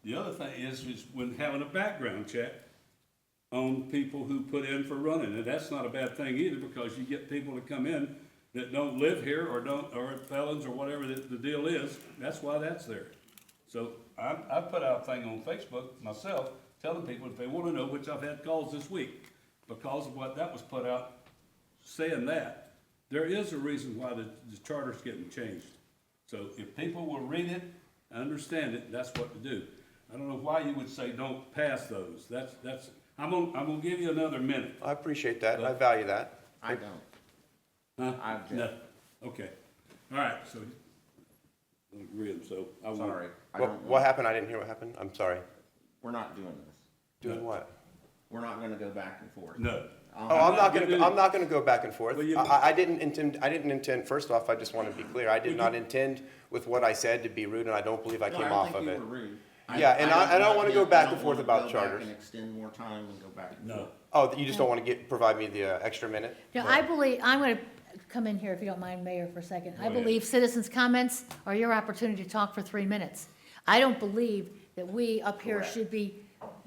The other thing is when having a background check on people who put in for running, and that's not a bad thing either, because you get people to come in that don't live here or are felons or whatever the deal is. That's why that's there. So I put out a thing on Facebook myself, telling people if they want to know, which I've had calls this week, because of what that was put out, saying that, there is a reason why the charter's getting changed. So if people will read it, understand it, that's what to do. I don't know why you would say don't pass those. I'm gonna give you another minute. I appreciate that, I value that. I don't. Huh? I object. No. Okay. All right, so, I agree, so I won't. Sorry. What happened? I didn't hear what happened. I'm sorry. We're not doing this. Doing what? We're not gonna go back and forth. No. Oh, I'm not gonna go back and forth. Well, you- I didn't intend, first off, I just want to be clear, I did not intend with what I said to be rude, and I don't believe I No, came don't off think of you it. were rude. Yeah, and I don't wanna go back and forth I don't about wanna go back charters. and extend more time and go back and forth. No. Oh, you just don't want to provide me the extra minute? Now, I believe, I'm going to come in here, if you don't mind, Mayor, for a second. I ahead. believe citizens' comments are your opportunity to talk for 3 minutes. I don't believe that we up here should be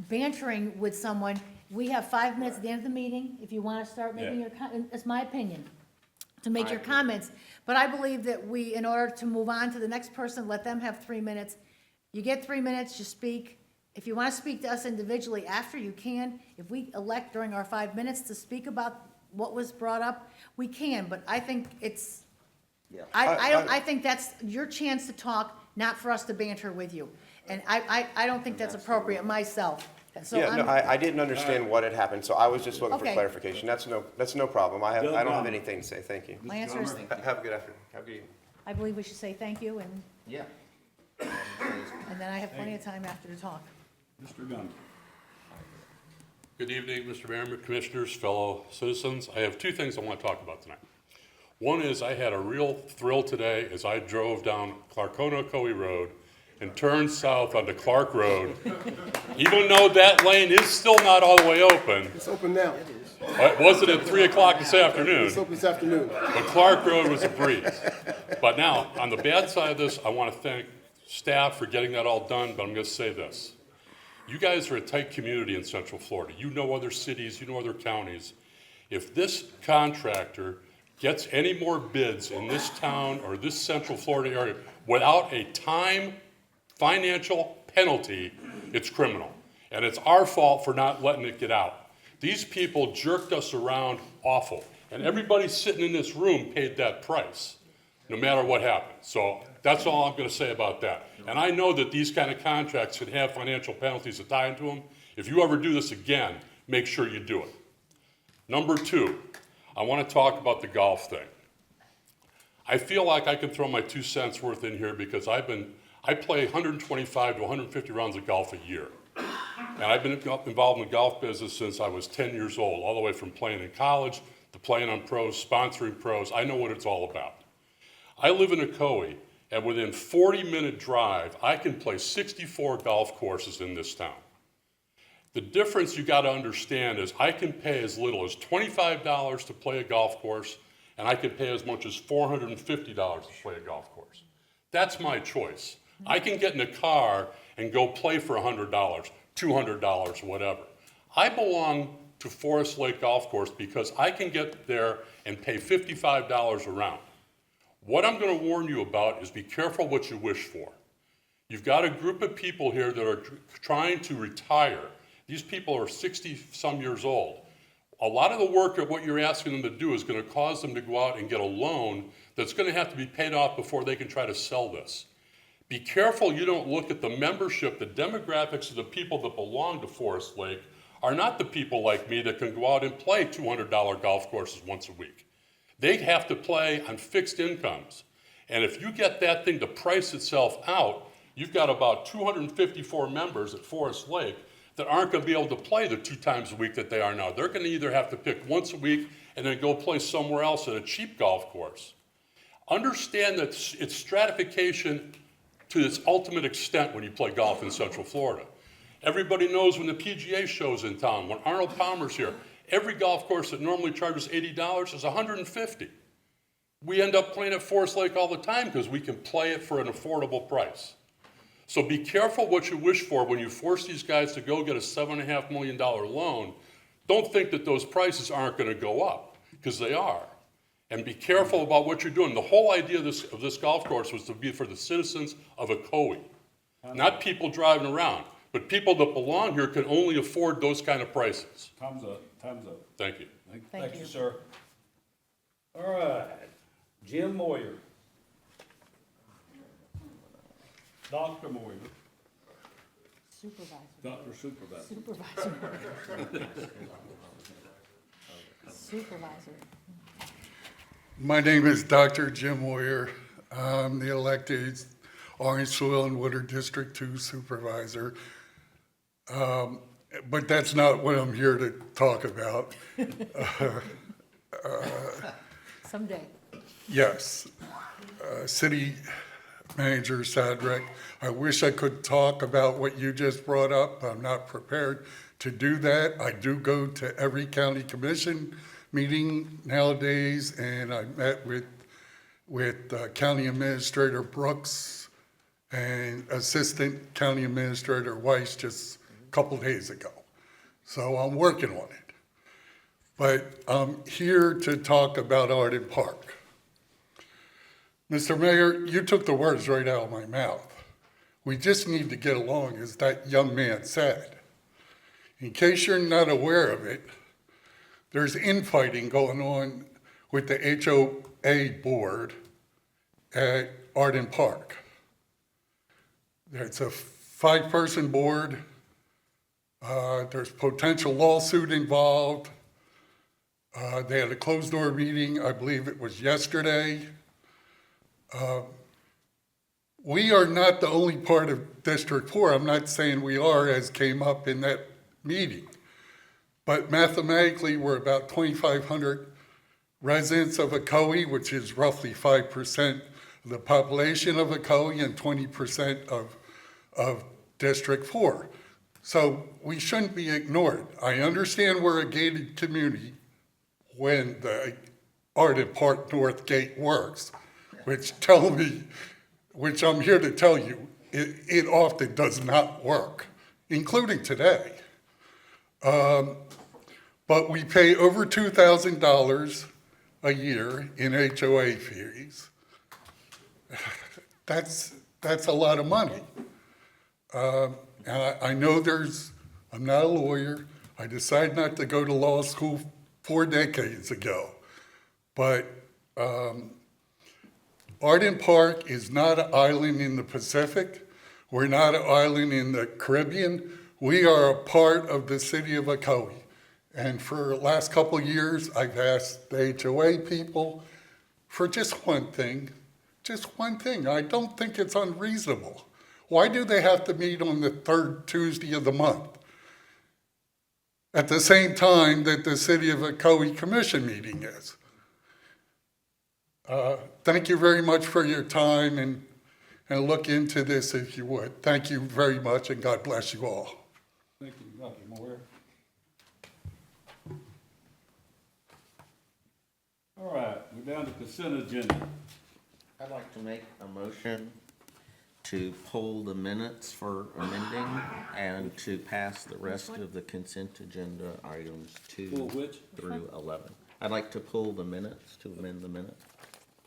bantering with someone. We have 5 minutes at the end of the meeting, if you want to start making Yeah. it's my opinion, to make your comments. But I believe that we, in order to move on to the next person, let them have 3 minutes. You get 3 minutes, you speak. If you want to speak to us individually after, you can. If we elect during our 5 minutes to speak about what was brought up, we can, but I think it's, I think that's your chance to talk, not for us to banter with you. And I don't think that's appropriate myself. So Yeah, no, I'm, I didn't understand what had happened, so I was just looking for Okay. clarification. That's no problem. I don't have anything to say. Thank you. my answer is, Have a good afternoon. Have a good evening. I believe we should say thank you, and Yeah. then I have plenty of time after to talk. Mr. Gunn. Good evening, Mr. Mayor, Commissioners, fellow citizens. I have two things I want to talk about tonight. One is I had a real thrill today as I drove down Clarkona-Ocoee Road and turned south onto Clark Road. Even though that lane is still not all the way open, It's open now. it wasn't at 3 o'clock this afternoon, It's open this afternoon. but Clark Road was a breeze. But now, on the bad side of this, I want to thank staff for getting that all done, but I'm going to say this. You guys are a tight community in Central Florida. You know other cities, you know other counties. If this contractor gets any more bids in this town or this Central Florida area without a time financial penalty, it's criminal. And it's our fault for not letting it get out. These people jerked us around awful. And everybody sitting in this room paid that price, no matter what happened. So that's all I'm going to say about that. And I know that these kind of contracts can have financial penalties tied to them. If you ever do this again, make sure you do it. Number two, I want to talk about the golf thing. I feel like I can throw my 2 cents worth in here because I play 125 to 150 rounds of golf a year. And I've been involved in the golf business since I was 10 years old, all the way from playing in college to playing on pros, sponsoring pros. I know what it's all about. I live in Ocoee, and within 40-minute drive, I can play 64 golf courses in this town. The difference you got to understand is I can pay as little as $25 to play a golf course, and I can pay as much as $450 to play a golf course. That's my choice. I can get in a car and go play for $100, $200, whatever. I belong to Forest Lake Golf Course because I can get there and pay $55 a round. What I'm going to warn you about is be careful what you wish for. You've got a group of people here that are trying to retire. These people are 60-some years old. A lot of the work of what you're asking them to do is going to cause them to go out and get a loan that's going to have to be paid off before they can try to sell this. Be careful you don't look at the membership, the demographics of the people that belong to Forest Lake are not the people like me that can go out and play $200 golf courses once a week. They have to play on fixed incomes. And if you get that thing to price itself out, you've got about 254 members at Forest Lake that aren't going to be able to play the 2 times a week that they are now. They're going to either have to pick once a week and then go play somewhere else at a cheap golf course. Understand that it's stratification to its ultimate extent when you play golf in Central Florida. Everybody knows when the PGA show's in town, when Arnold Palmer's here, every golf course that normally charges $80 is $150. We end up playing at Forest Lake all the time because we can play it for an affordable price. So be careful what you wish for when you force these guys to go get a $7.5 million loan. Don't think that those prices aren't going to go up, because they are. And be careful about what you're doing. The whole idea of this golf course was to be for the citizens of Ocoee, not people driving around, but people that belong here can only afford those kind of prices. Time's up, time's up. Thank you. Thank you, sir. All right, Jim Moyer. Dr. Moyer. Supervisor. Dr. Supervisor. Supervisor. Supervisor. My name is Dr. Jim Moyer. I'm the elected Orange Soil and Water District 2 Supervisor. But that's not what I'm here to talk about. Someday. Yes. City Manager Sadrick, I wish I could talk about what you just brought up. I'm not prepared to do that. I do go to every county commission meeting nowadays, and I met with County Administrator Brooks and Assistant County Administrator Weiss just a couple days ago. So I'm working on it. But I'm here to talk about Arden Park. Mr. Mayor, you took the words right out of my mouth. We just need to get along, as that young man said. In case you're not aware of it, there's infighting going on with the HOA board at Arden Park. It's a 5-person board. There's potential lawsuit involved. They had a closed-door meeting, I believe it was yesterday. We are not the only part of District 4. I'm not saying we are, as came up in that meeting. But mathematically, we're about 2,500 residents of Ocoee, which is roughly 5% of the population of Ocoee and 20% of District 4. So we shouldn't be ignored. I understand we're a gated community when the Arden Park North Gate works, which I'm here to tell you, it often does not work, including today. But we pay over $2,000 a year in HOA fees. That's a lot of money. And I know I'm not a lawyer. I decided not to go to law school 4 decades ago. But Arden Park is not an island in the Pacific. We're not an island in the Caribbean. We are a part of the city of Ocoee. And for the last couple of years, I've asked the HOA people for just one thing. I don't think it's unreasonable. Why do they have to meet on the 3rd Tuesday of the month? At the same time that the City of Ocoee Commission meeting is. Thank you very much for your time, and look into this if you would. Thank you very much, and God bless you all. Thank you, Dr. Moyer. All right, we're down to consent agenda. I'd like to make a motion to pull the minutes for amending and to pass the rest of the consent agenda items Pull which? through 11. I'd like to pull the minutes, to amend the minutes,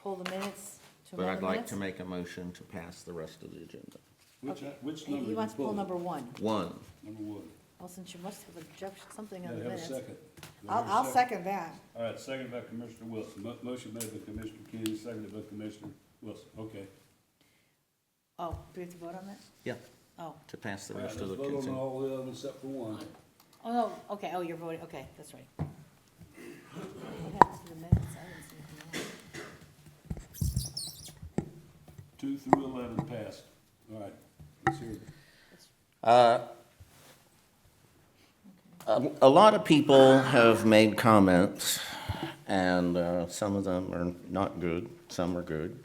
Pull the minutes to but amend I'd the like minutes? to make a motion to pass the rest of the agenda. Which He number? he you wants to pull pulling? number 1. One, Number 1. Well, since you must have something on Gotta the have a minutes. second. I'll second that. All right, seconded by Commissioner Wilson. Motion made by Commissioner Kennedy, seconded by Commissioner Wilson. Okay. Oh, do we have to vote on that? Yeah, Oh, to pass the All right, rest of let's the vote on consent. all the others except for one. oh, no, okay, oh, you're voting, okay, that's right. What happens to the minutes? I didn't see anything else. 2 through 11 passed. All right, let's hear it. A lot of people have made comments, and some of them are not good, some are good.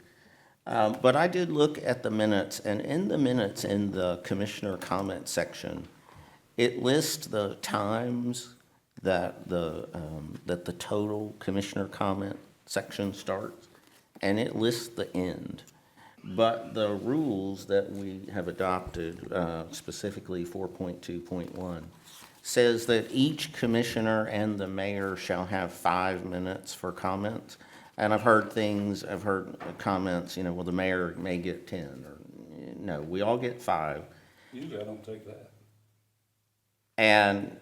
But I did look at the minutes, and in the minutes, in the commissioner comment section, it lists the times that the total commissioner comment section starts, and it lists the end. But the rules that we have adopted, specifically 4.2.1, says that each commissioner and the mayor shall have 5 minutes for comments. And I've heard comments, well, the mayor may get 10, or, no, we all get 5. Usually I don't take that. And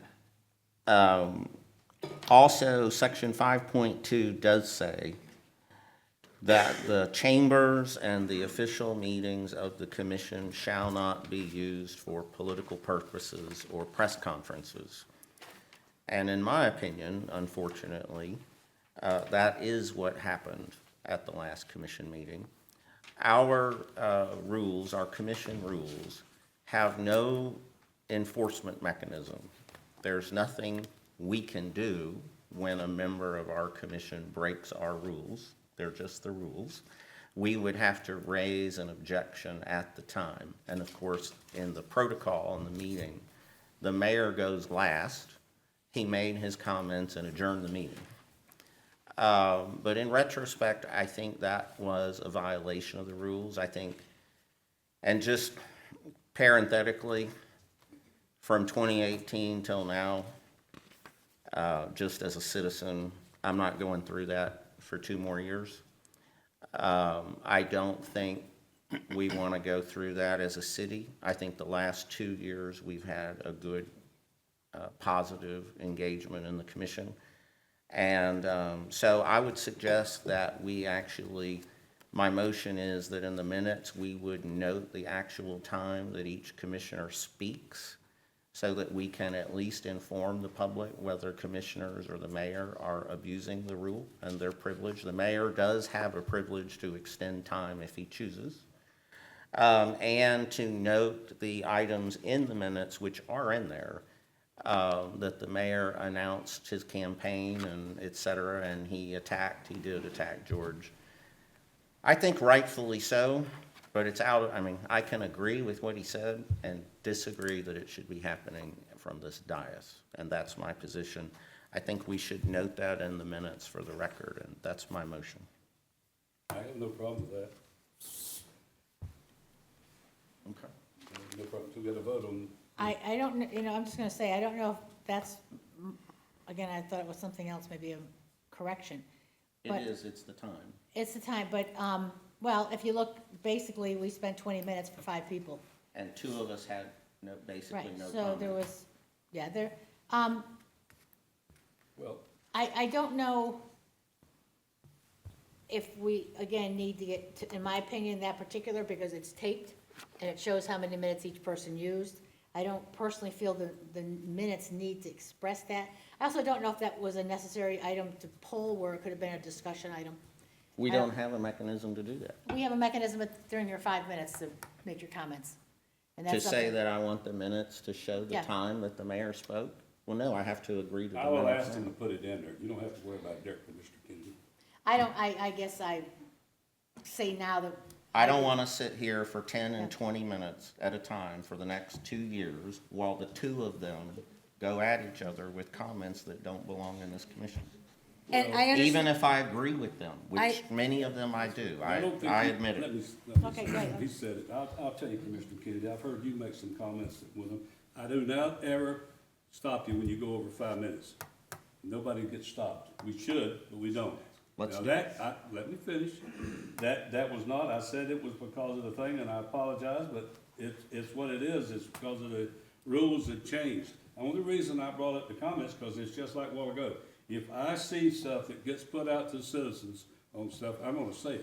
also, section 5.2 does say that the chambers and the official meetings of the commission shall not be used for political purposes or press conferences. And in my opinion, unfortunately, that is what happened at the last commission meeting. Our rules, our commission rules, have no enforcement mechanism. There's nothing we can do when a member of our commission breaks our rules. They're just the rules. We would have to raise an objection at the time. And of course, in the protocol in the meeting, the mayor goes last. He made his comments and adjourned the meeting. But in retrospect, I think that was a violation of the rules. I think, and just parenthetically, from 2018 till now, just as a citizen, I'm not going through that for 2 more years. I don't think we want to go through that as a city. I think the last 2 years, we've had a good, positive engagement in the commission. And so I would suggest that we actually, my motion is that in the minutes, we would note the actual time that each commissioner speaks, so that we can at least inform the public whether commissioners or the mayor are abusing the rule and their privilege. The mayor does have a privilege to extend time if he chooses. And to note the items in the minutes, which are in there, that the mayor announced his campaign and et cetera, and he did attack George. I think rightfully so. But it's I can agree with what he said and disagree that it should be happening from this dais. And that's my position. I think we should note that in the minutes for the record, and that's my motion. I have no problem with that. Okay. No problem. So we got to vote on. I don't, I'm just gonna say, I don't know if that's, again, I thought it was something else, maybe a correction. But It's the time. it's the time, but, well, if you look, basically, we spent 20 minutes for 5 people. And 2 of us had basically Right, no so comment. there was, yeah, Well, I don't know if we, again, need to get, in my opinion, that particular, because it's taped, and it shows how many minutes each person used. I don't personally feel the minutes need to express that. I also don't know if that was a necessary item to pull, where it could have been a discussion item. We don't have a mechanism to do that. We have a mechanism during your 5 minutes to make your comments. And To that's say something- that I want the minutes to show the Yeah. time that the mayor spoke? Well, no, I have to agree to the I will minutes. ask him to put it in there. You don't have to worry about Derek, Mr. Kennedy. I guess I say now that. I don't want to sit here for 10 and 20 minutes at a time for the next 2 years while the 2 of them go at each other with comments that don't belong in this commission. And I understand. Even if I agree with them, which I- many of them I do, don't think I he- admit let it. me- Okay, go ahead. He said it. I'll tell you, Mr. Kennedy, I've heard you make some comments with him. I do not ever stop you when you go over 5 minutes. Nobody gets stopped. We should, but we don't. Let's Now do let me finish. That was not, I said it was because of the thing, and I apologize, but it's what it is. It's because of the rules that changed. Only reason I brought up the comments, because it's just like a while ago. If I see stuff that gets put out to the citizens on stuff, I'm gonna say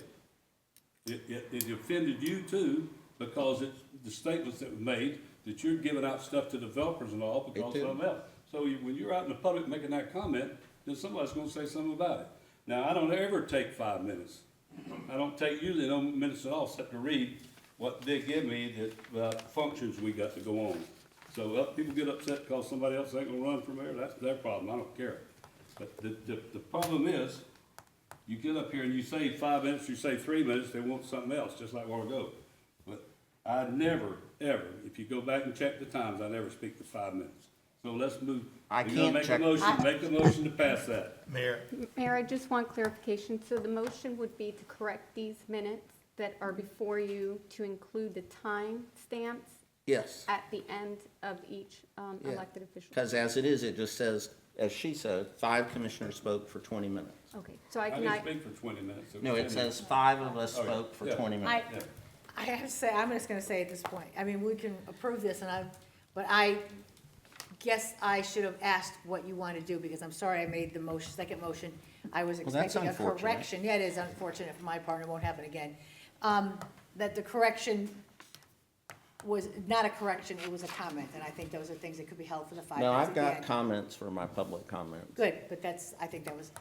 it. It offended you too, because it's the statements that were made, that you're giving out stuff to developers and all because of something else. So when you're out in the public making that comment, then somebody's gonna say something about it. Now, I don't ever take 5 minutes. I don't take usually no minutes at all, except to read what they give me, the functions we got to go on. So people get upset because somebody else ain't gonna run from there, that's their problem, I don't care. But the problem is, you get up here and you say 5 minutes, you say 3 minutes, they want something else, just like a while ago. But I never, ever, if you go back and check the times, I never speak for 5 minutes. So let's move. I You're can't gonna check- make a motion to pass that. Mayor, Mayor, I just want clarification. So the motion would be to correct these minutes that are before you to include the time stamps Yes, at the end of each elected official. because as it is, it just says, as she said, 5 commissioners spoke for 20 minutes. Okay, so I I can, didn't speak for 20 minutes. No, it says 5 of us Oh, yeah. spoke for Yeah. 20 minutes. I have to say, I'm just gonna say at this point, I mean, we can approve this but I guess I should have asked what you want to do, because I'm sorry I made the second motion. I was Well, that's expecting a unfortunate. correction. Yeah, it is unfortunate for my part, it won't happen again. That the correction was not a correction, it was a comment, and I think those are things that could be held for the 5 No, minutes I've at the got end. comments for my public comments. Good, but I think that was,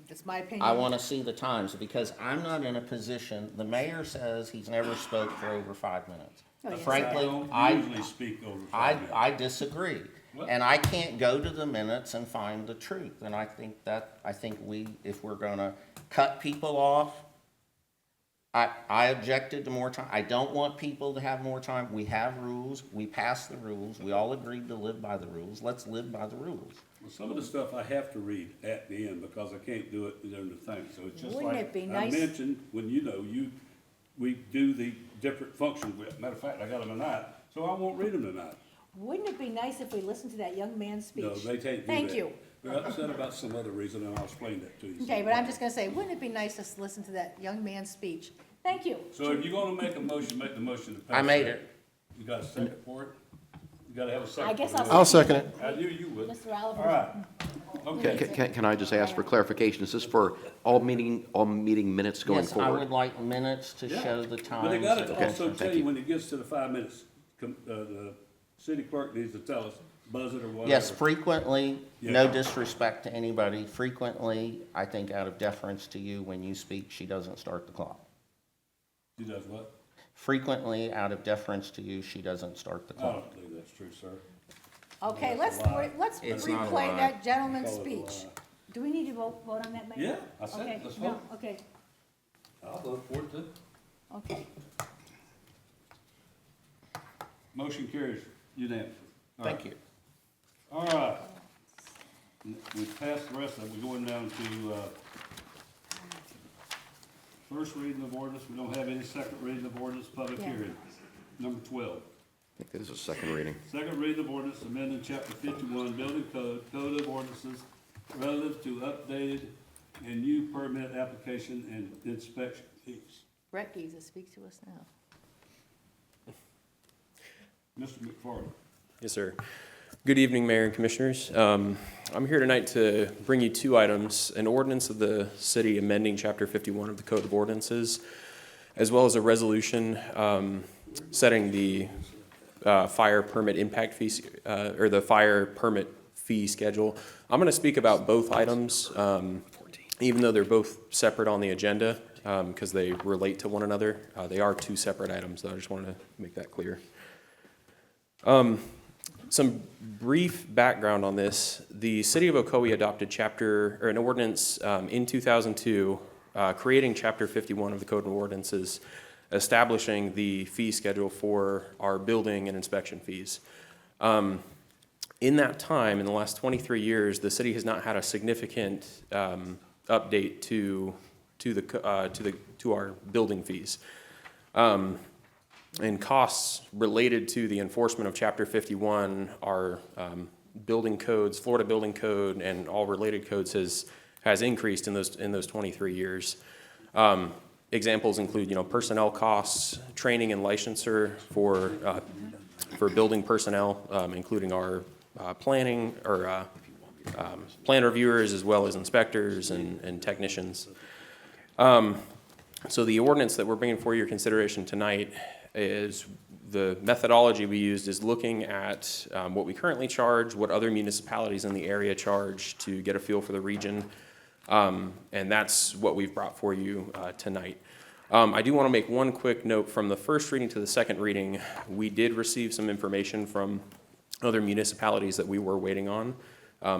that's my opinion. I want to see the times, because I'm not in a position, the mayor says he's never spoke for over 5 minutes. Oh, yes. Frankly, I don't usually speak over 5 minutes. I disagree. What? And I can't go to the minutes and find the truth. And I think if we're gonna cut people off, I objected to more time. I don't want people to have more time. We have rules. We passed the rules. We all agreed to live by the rules. Let's live by the rules. Well, some of the stuff I have to read at the end because I can't do it during the thing, so it's just Wouldn't like it be I nice- mentioned, when we do the different functions. Matter of fact, I got them tonight, so I won't read them tonight. Wouldn't it be nice if we listened to that young man's speech? No, they can't do that. Thank you. They're upset about some other reason, and I'll explain that to you. Okay, but I'm just gonna say, wouldn't it be nice to listen to that young man's speech? Thank you. So if you're gonna make a motion, make the motion to pass. I made that. it. You got a second for it? You gotta have a second. I guess for it. I'll second it. I knew you would. Mr. Oliver. All right. Okay. Can I just ask for clarification? Is this for all meeting minutes going Yes, I forward? would like minutes to Yeah. show the times. But they gotta Okay, also thank tell you you. when it gets to the 5 minutes, the city clerk needs to tell us, buzz it or whatever. Yes, frequently, no Yeah. disrespect to anybody, frequently, I think out of deference to you, when you speak, she doesn't start the clock. She does what? Frequently, out of deference to you, she doesn't start the I clock. don't believe that's true, sir. Okay, let's That's a lie. It's not a replay lie. that gentleman's Call it a speech. lie. Do we need to vote on that, Mayor? Yeah, I said, Okay, let's no, vote. okay, I'll vote for it too. okay. Motion carries unanimously. All right. Thank you. All right. We've passed the rest of it. We're going down to, first reading of ordinance. We don't have any second reading of ordinance, public Yeah. hearing. Number 12. I think this is a second reading. Second reading of ordinance amending chapter 51, building code, code of ordinances relative to updated and new permit application and inspection fees. Brett Gies, speak to us now. Mr. McFarland. Yes, sir. Good evening, Mayor and Commissioners. I'm here tonight to bring you 2 items, an ordinance of the city amending Chapter 51 of the Code of Ordinances, as well as a resolution setting the fire permit impact fees, or the fire permit fee schedule. I'm going to speak about both items, even though they're both separate on the agenda, because they relate to one another. They are 2 separate items, though. I just wanted to make that clear. Some brief background on this. The city of Ocoee adopted an ordinance in 2002, creating Chapter 51 of the Code of Ordinances, establishing the fee schedule for our building and inspection fees. In that time, in the last 23 years, the city has not had a significant update to our building fees. And costs related to the enforcement of Chapter 51 are building codes, Florida Building Code, and all related codes has increased in those 23 years. Examples include, personnel costs, training and licensure for building personnel, including our planning, or plan reviewers, as well as inspectors and technicians. So the ordinance that we're bringing for your consideration tonight is, the methodology we used is looking at what we currently charge, what other municipalities in the area charge, to get a feel for the region. And that's what we've brought for you tonight. I do want to make one quick note. From the first reading to the second reading, we did receive some information from other municipalities that we were waiting on.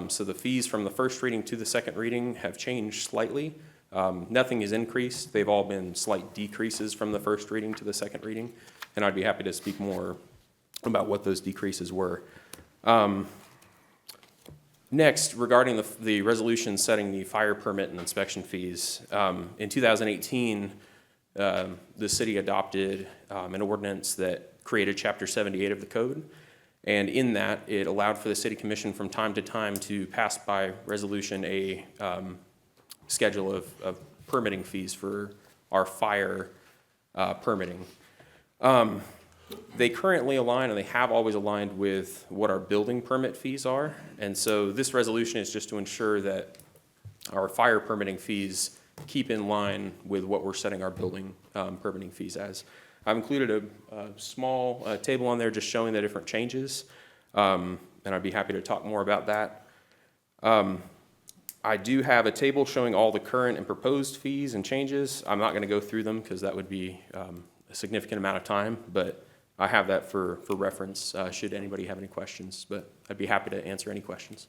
So the fees from the first reading to the second reading have changed slightly. Nothing is increased. They've all been slight decreases from the first reading to the second reading, and I'd be happy to speak more about what those decreases were. Next, regarding the resolution setting the fire permit and inspection fees, in 2018, the city adopted an ordinance that created Chapter 78 of the code, and in that, it allowed for the city commission from time to time to pass by resolution a schedule of permitting fees for our fire permitting. They currently align, and they have always aligned, with what our building permit fees are. And so this resolution is just to ensure that our fire permitting fees keep in line with what we're setting our building permitting fees as. I've included a small table on there just showing the different changes, and I'd be happy to talk more about that. I do have a table showing all the current and proposed fees and changes. I'm not going to go through them because that would be a significant amount of time, but I have that for reference should anybody have any questions, but I'd be happy to answer any questions.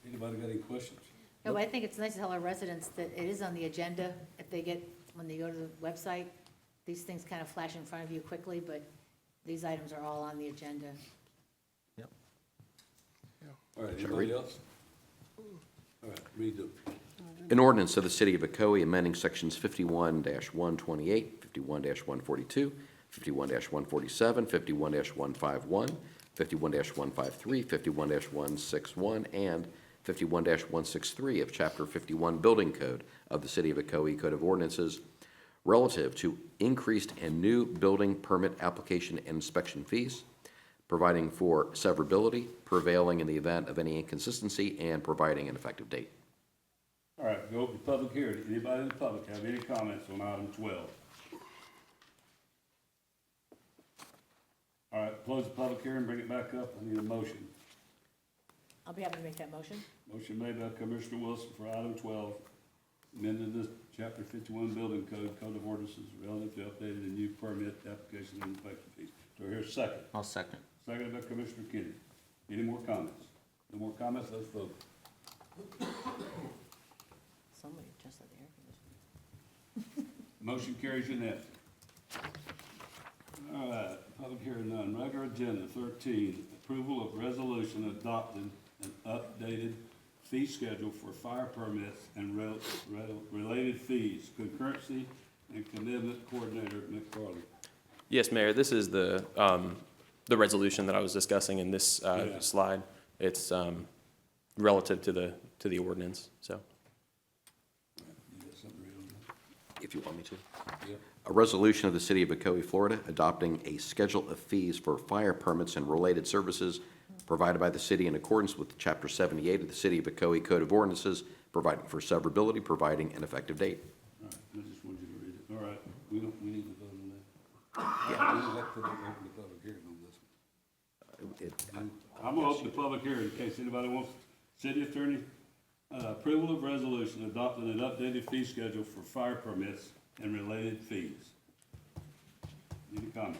Anybody got any questions? No, but I think it's nice to tell our residents that it is on the agenda. If they get, when they go to the website, these things kind of flash in front of you quickly, but these items are all on the agenda. All right, anybody else? All right, read the. An ordinance of the City of Ocoee amending sections 51-128, 51-142, 51-147, 51-151, 51-153, 51-161, and 51-163 of Chapter 51 Building Code of the City of Ocoee Code of Ordinances relative to increased and new building permit application and inspection fees, providing for severability, prevailing in the event of any inconsistency, and providing an effective date. All right, go to the public hearing. Anybody in the public have any comments on item 12? All right, close the public hearing, bring it back up. I need a motion. I'll be happy to make that motion. Motion made by Commissioner Wilson for item 12, amended this Chapter 51 Building Code, Code of Ordinances relative to updated and new permit application and inspection fees. Do I hear a second? I'll second. Seconded by Commissioner Kennedy. Any more comments? No more comments? Let's vote. Somebody just let the air conditioner. Motion carries unanimously. All right, public hearing none. Regular agenda 13, approval of resolution adopting an updated fee schedule for fire permits and related fees. Concurrency and commitment coordinator McFarland. Yes, Mayor, this is the resolution that I was discussing in this slide. It's relative to the ordinance, so. You got something to read on that? If you want me to. Yeah. A resolution of the City of Ocoee, Florida, adopting a schedule of fees for fire permits and related services provided by the city in accordance with Chapter 78 of the City of Ocoee Code of Ordinances, providing for severability, providing an effective date. All right, I just wanted you to read it. All right, we need to vote on that. Yeah. We have to open the public hearing on this one. I'm gonna open the public hearing in case anybody wants. City Attorney, approval of resolution adopting an updated fee schedule for fire permits and related fees. Any comments?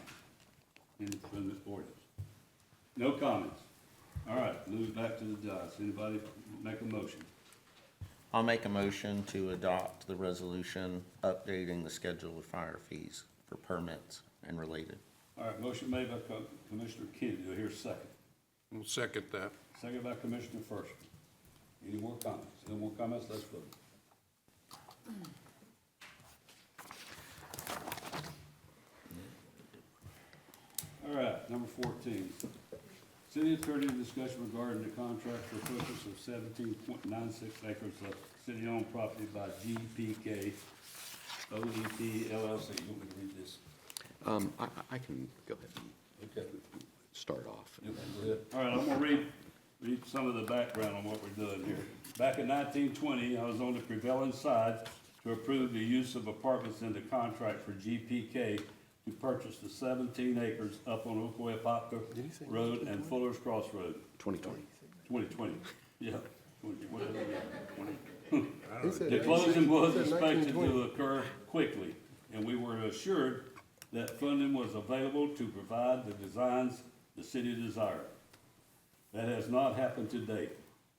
From the ordinance? No comments. All right, move back to the dais. Anybody make a motion? I'll make a motion to adopt the resolution updating the schedule of fire fees for permits and related. All right, motion made by Commissioner Kennedy. Do I hear a second? I'll second that. Second by Commissioner First. Any more comments? No more comments? Let's vote. All right, number 14. City Attorney discussion regarding the contract for purchase of 17.96 acres of city-owned property by GPK OEP LLC. You want me to read this? I can go ahead. Okay. start off. All right, I'm gonna read some of the background on what we're doing here. Back in 1920, I was on the prevailing side to approve the use of apartments in the contract for GPK to purchase the 17 acres up on Ocoee Road and Fuller's Cross Road. 2020. 2020, yeah. 2020. The closing was expected to occur quickly, and we were assured that funding was available to provide the designs the city desired. That has not happened to date.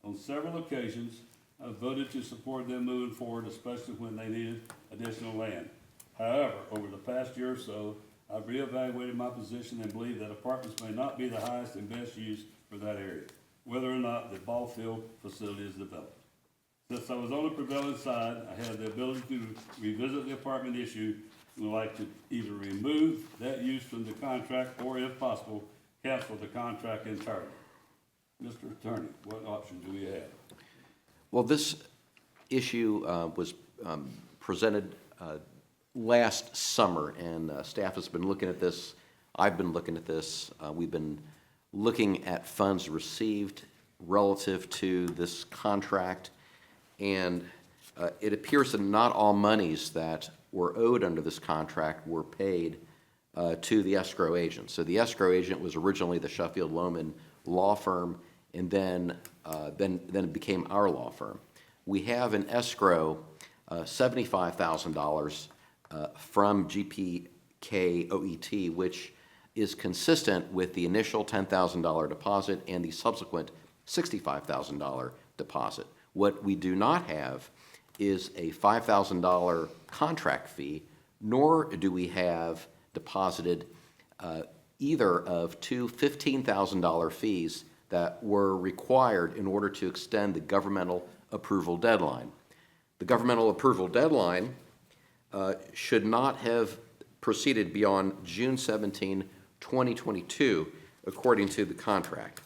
On several occasions, I voted to support them moving forward, especially when they needed additional land. However, over the past year or so, I've reevaluated my position and believe that apartments may not be the highest and best use for that area, whether or not the ball field facility is developed. Since I was on the prevailing side, I had the ability to revisit the apartment issue and would like to either remove that use from the contract or, if possible, cancel the contract entirely. Mr. Attorney, what option do we have? Well, this issue was presented last summer, and staff has been looking at this. I've been looking at this. We've been looking at funds received relative to this contract, and it appears that not all monies that were owed under this contract were paid to the escrow agent. So the escrow agent was originally the Sheffield Lohman law firm, and then it became our law firm. We have in escrow $75,000 from GPK OET, which is consistent with the initial $10,000 deposit and the subsequent $65,000 deposit. What we do not have is a $5,000 contract fee, nor do we have deposited either of two $15,000 fees that were required in order to extend the governmental approval deadline. The governmental approval deadline should not have proceeded beyond June 17, 2022, according to the contract.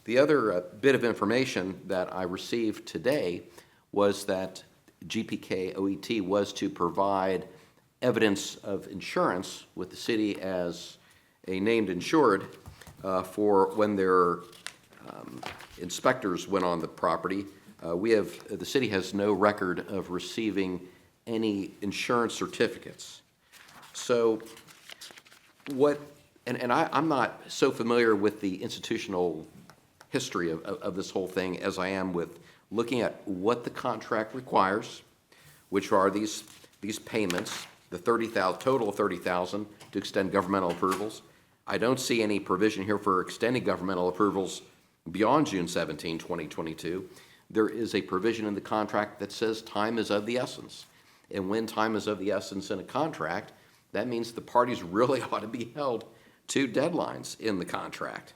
The other bit of information that I received today was that GPK OET was to provide evidence of insurance with the city as a named insured for when their inspectors went on the property. The city has no record of receiving any insurance certificates. So I'm not so familiar with the institutional history of this whole thing as I am with looking at what the contract requires, which are these payments, the total of $30,000 to extend governmental approvals. I don't see any provision here for extending governmental approvals beyond June 17, 2022. There is a provision in the contract that says time is of the essence. And when time is of the essence in a contract, that means the parties really ought to be held to deadlines in the contract.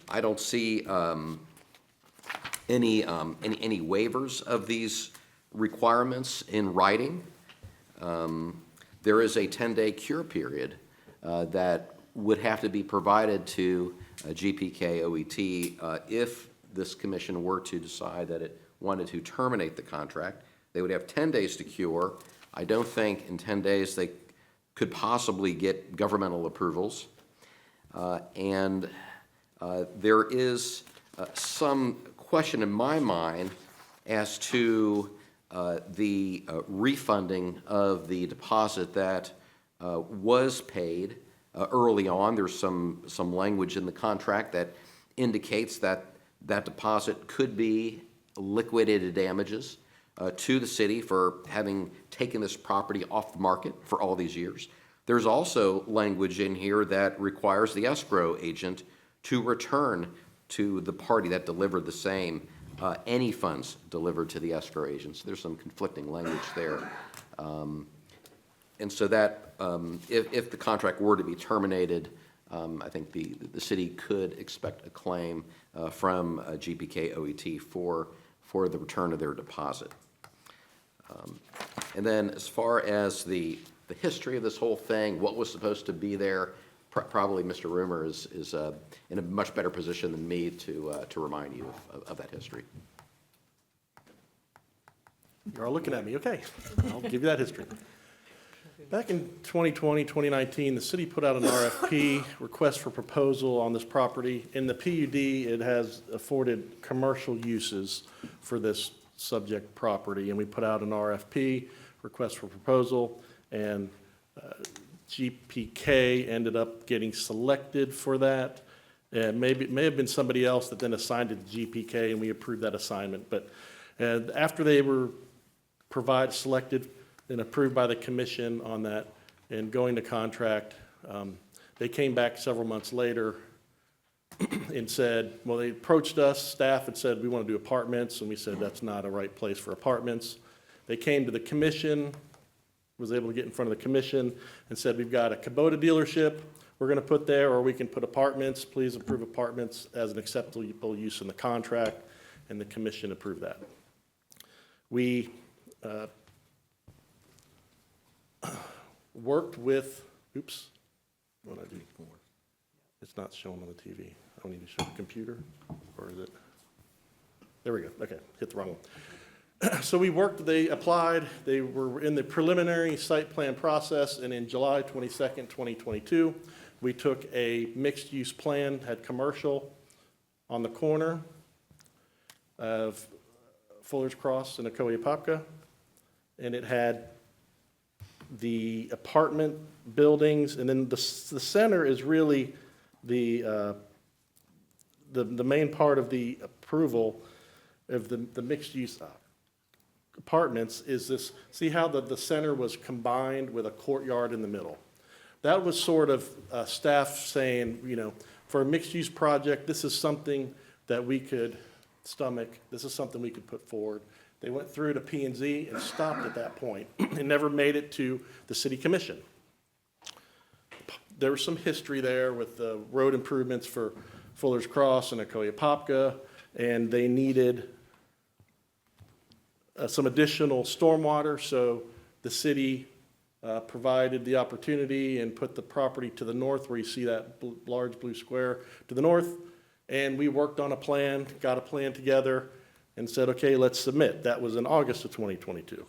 I don't see any waivers of these requirements in writing. There is a 10-day cure period that would have to be provided to GPK OET if this commission were to decide that it wanted to terminate the contract. They would have 10 days to cure. I don't think in 10 days they could possibly get governmental approvals. There is some question in my mind as to the refunding of the deposit that was paid early on. There's some language in the contract that indicates that that deposit could be liquidated damages to the city for having taken this property off the market for all these years. There's also language in here that requires the escrow agent to return to the party that delivered the same any funds delivered to the escrow agents. There's some conflicting language there. And so that if the contract were to be terminated, I think the city could expect a claim from GPK OET for the return of their deposit. And then as far as the history of this whole thing, what was supposed to be there, probably Mr. Rumor is in a much better position than me to remind you of that history. You're all looking at me. Okay, I'll give you that history. Back in 2020, 2019, the city put out an RFP, request for proposal on this property. In the PUD, it has afforded commercial uses for this subject property, and we put out an RFP, request for proposal, and GPK ended up getting selected for that. And maybe it may have been somebody else that then assigned it to GPK, and we approved that assignment. But after they were selected and approved by the commission on that and going to contract, they came back several months later and said, well, they approached us, staff, and said, we want to do apartments, and we said that's not a right place for apartments. They came to the commission, was able to get in front of the commission and said, we've got a Kubota dealership we're going to put there, or we can put apartments. Please approve apartments as an acceptable use in the contract, and the commission approved that. We worked with, oops, what did I do? It's not showing on the TV. I don't need to show the computer, or is it? There we go. Okay, hit the wrong one. So we worked, they applied, they were in the preliminary site plan process, and in July 22nd, 2022, we took a mixed-use plan, had commercial on the corner of Fuller's Cross and Ocoee, and it had the apartment buildings, and then the center is really the main part of the approval of the mixed-use apartments is this, see how the center was combined with a courtyard in the middle? That was sort of staff saying, you know, for a mixed-use project, this is something that we could stomach, this is something we could put forward. They went through to P&Z and stopped at that point and never made it to the city commission. There was some history there with the road improvements for Fuller's Cross and Ocoee, and they needed some additional stormwater, so the city provided the opportunity and put the property to the north where you see that large blue square to the north, and we worked on a plan, got a plan together, and said, okay, let's submit. That was in August of 2022.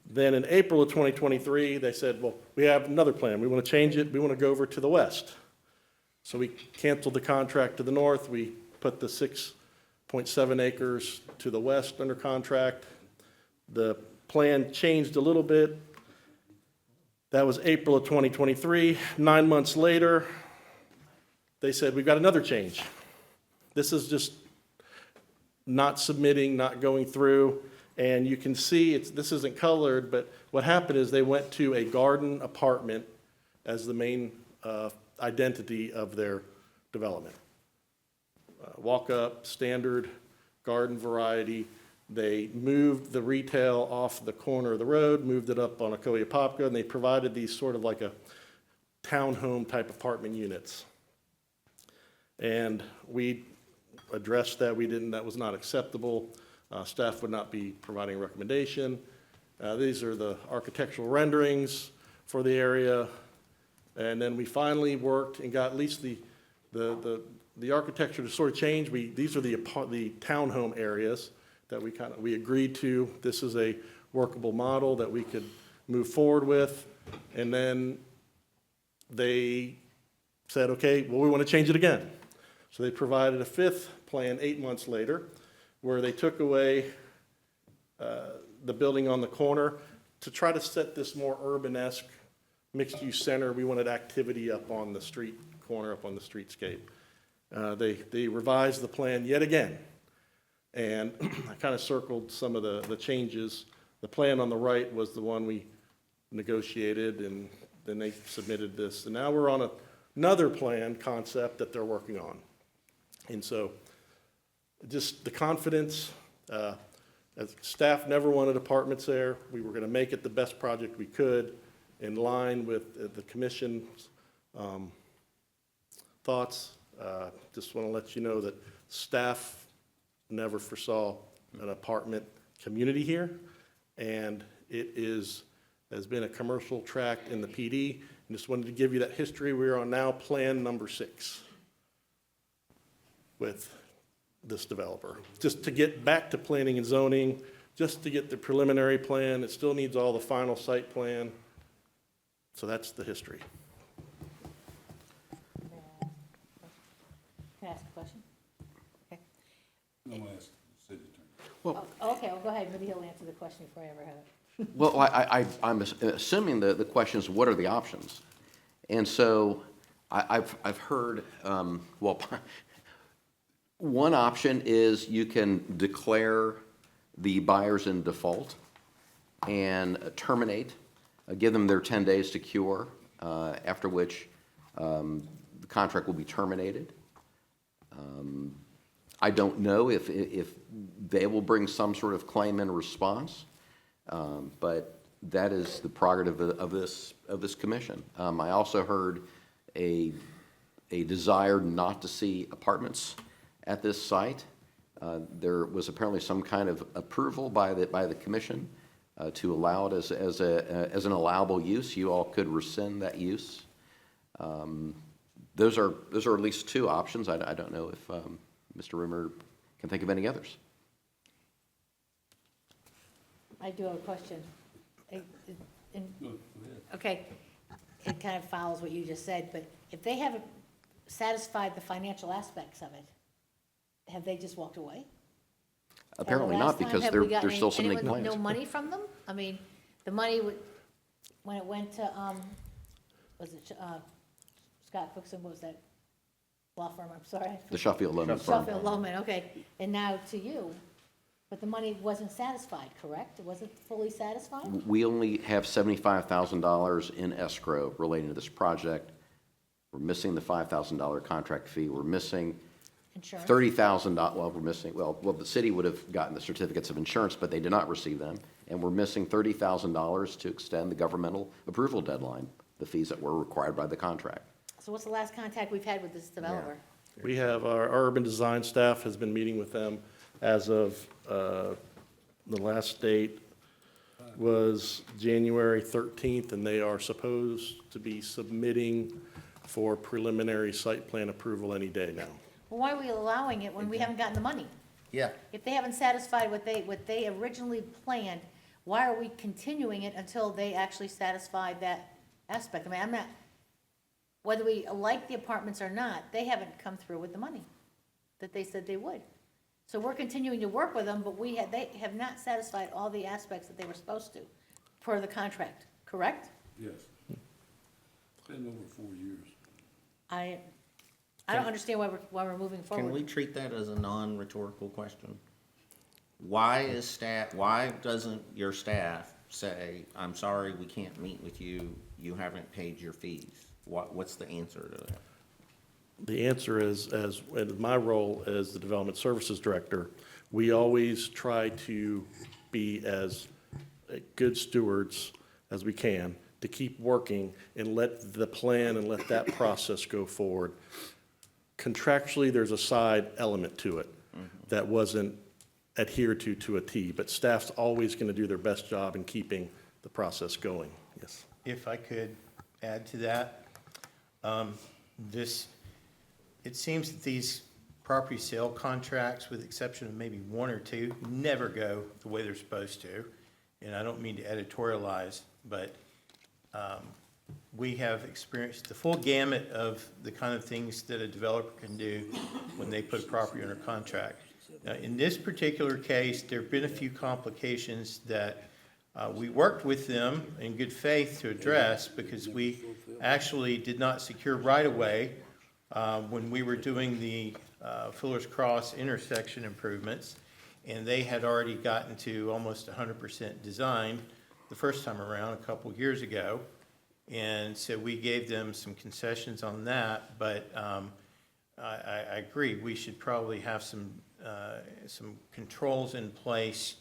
Then in April of 2023, they said, well, we have another plan. We want to change it. We want to go over to the west. So we canceled the contract to the north. We put the 6.7 acres to the west under contract. The plan changed a little bit. That was April of 2023. 9 months later, they said, we've got another change. This is just not submitting, not going through. And you can see, this isn't colored, but what happened is they went to a garden apartment as the main identity of their development. Walk up, standard garden variety. They moved the retail off the corner of the road, moved it up on Ocoee, and they provided these sort of like a townhome type apartment units. And we addressed that. That was not acceptable. Staff would not be providing a recommendation. These are the architectural renderings for the area. And then we finally worked and got at least the architecture to sort of change. These are the townhome areas that we agreed to. This is a workable model that we could move forward with. And then they said, okay, well, we want to change it again. So they provided a fifth plan 8 months later, where they took away the building on the corner to try to set this more urban-esque mixed-use center. We wanted activity up on the street corner, up on the streetscape. They revised the plan yet again, and I kind of circled some of the changes. The plan on the right was the one we negotiated, and then they submitted this. And now we're on another plan concept that they're working on. And so just the confidence, as staff never wanted apartments there. We were going to make it the best project we could in line with the commission's thoughts. Just want to let you know that staff never foresaw an apartment community here, and it has been a commercial tract in the PD. And just wanted to give you that history. We're on now plan number 6 with this developer. Just to get back to planning and zoning, just to get the preliminary plan. It still needs all the final site plan. So that's the history. Can I ask a question? Okay. I'm gonna ask the city attorney. Well, Okay, well, go ahead, maybe he'll answer the question before I ever have it. well, I'm assuming the question is, what are the options? And so I've heard, well, one option is you can declare the buyers in default and terminate, give them their 10 days to cure, after which the contract will be terminated. I don't know if they will bring some sort of claim in response, but that is the prerogative of this commission. I also heard a desire not to see apartments at this site. There was apparently some kind of approval by the commission to allow it as an allowable use. You all could rescind that use. Those are at least two options. I don't know if Mr. Rimmer can think of any others. I do have a question. Okay, it kind of follows what you just said, but if they haven't satisfied the financial aspects of it, have they just walked away? Apparently And the not, last time, because have we gotten there's still so many anyone- claims. No money from them? I mean, the money would, when it went to, was it, Scott Cookson, what was that law firm, I'm sorry? The Sheffield Loman firm. Sheffield Loman, okay, and now to you, but the money wasn't satisfied, correct? It wasn't fully satisfied? We only have $75,000 in escrow relating to this project. We're missing the $5,000 contract fee. We're missing Insurance? $30,000, well, the city would have gotten the certificates of insurance, but they did not receive them. And we're missing $30,000 to extend the governmental approval deadline, the fees that were required by the contract. So what's the last contact we've had with this developer? We have, our urban design staff has been meeting with them as of, the last date was January 13th, and they are supposed to be submitting for preliminary site plan approval any day now. Well, why are we allowing it when we haven't gotten the money? Yeah. If they haven't satisfied what they originally planned, why are we continuing it until they actually satisfy that aspect? I mean, I'm not, whether we like the apartments or not, they haven't come through with the money that they said they would. So we're continuing to work with them, but they have not satisfied all the aspects that they were supposed to per the contract, correct? Yes. It's been over 4 years. I don't understand why we're moving forward. Can we treat that as a non-rhetorical question? Why doesn't your staff say, I'm sorry, we can't meet with you, you haven't paid your fees? What's the answer to that? The answer is, in my role as the Development Services Director, we always try to be as good stewards as we can to keep working and let the plan and let that process go forward. Contractually, there's a side element to it that wasn't adhered to a T, but staff's always going to do their best job in keeping the process going. Yes. If I could add to that, it seems that these property sale contracts, with the exception of maybe one or two, never go the way they're supposed to. And I don't mean to editorialize, but we have experienced the full gamut of the kind of things that a developer can do when they put a property under contract. Now, in this particular case, there have been a few complications that we worked with them in good faith to address, because we actually did not secure right-of-way when we were doing the Fuller's Cross intersection improvements, and they had already gotten to almost 100% design the first time around a couple years ago. And so we gave them some concessions on that, but I agree, we should probably have some controls in place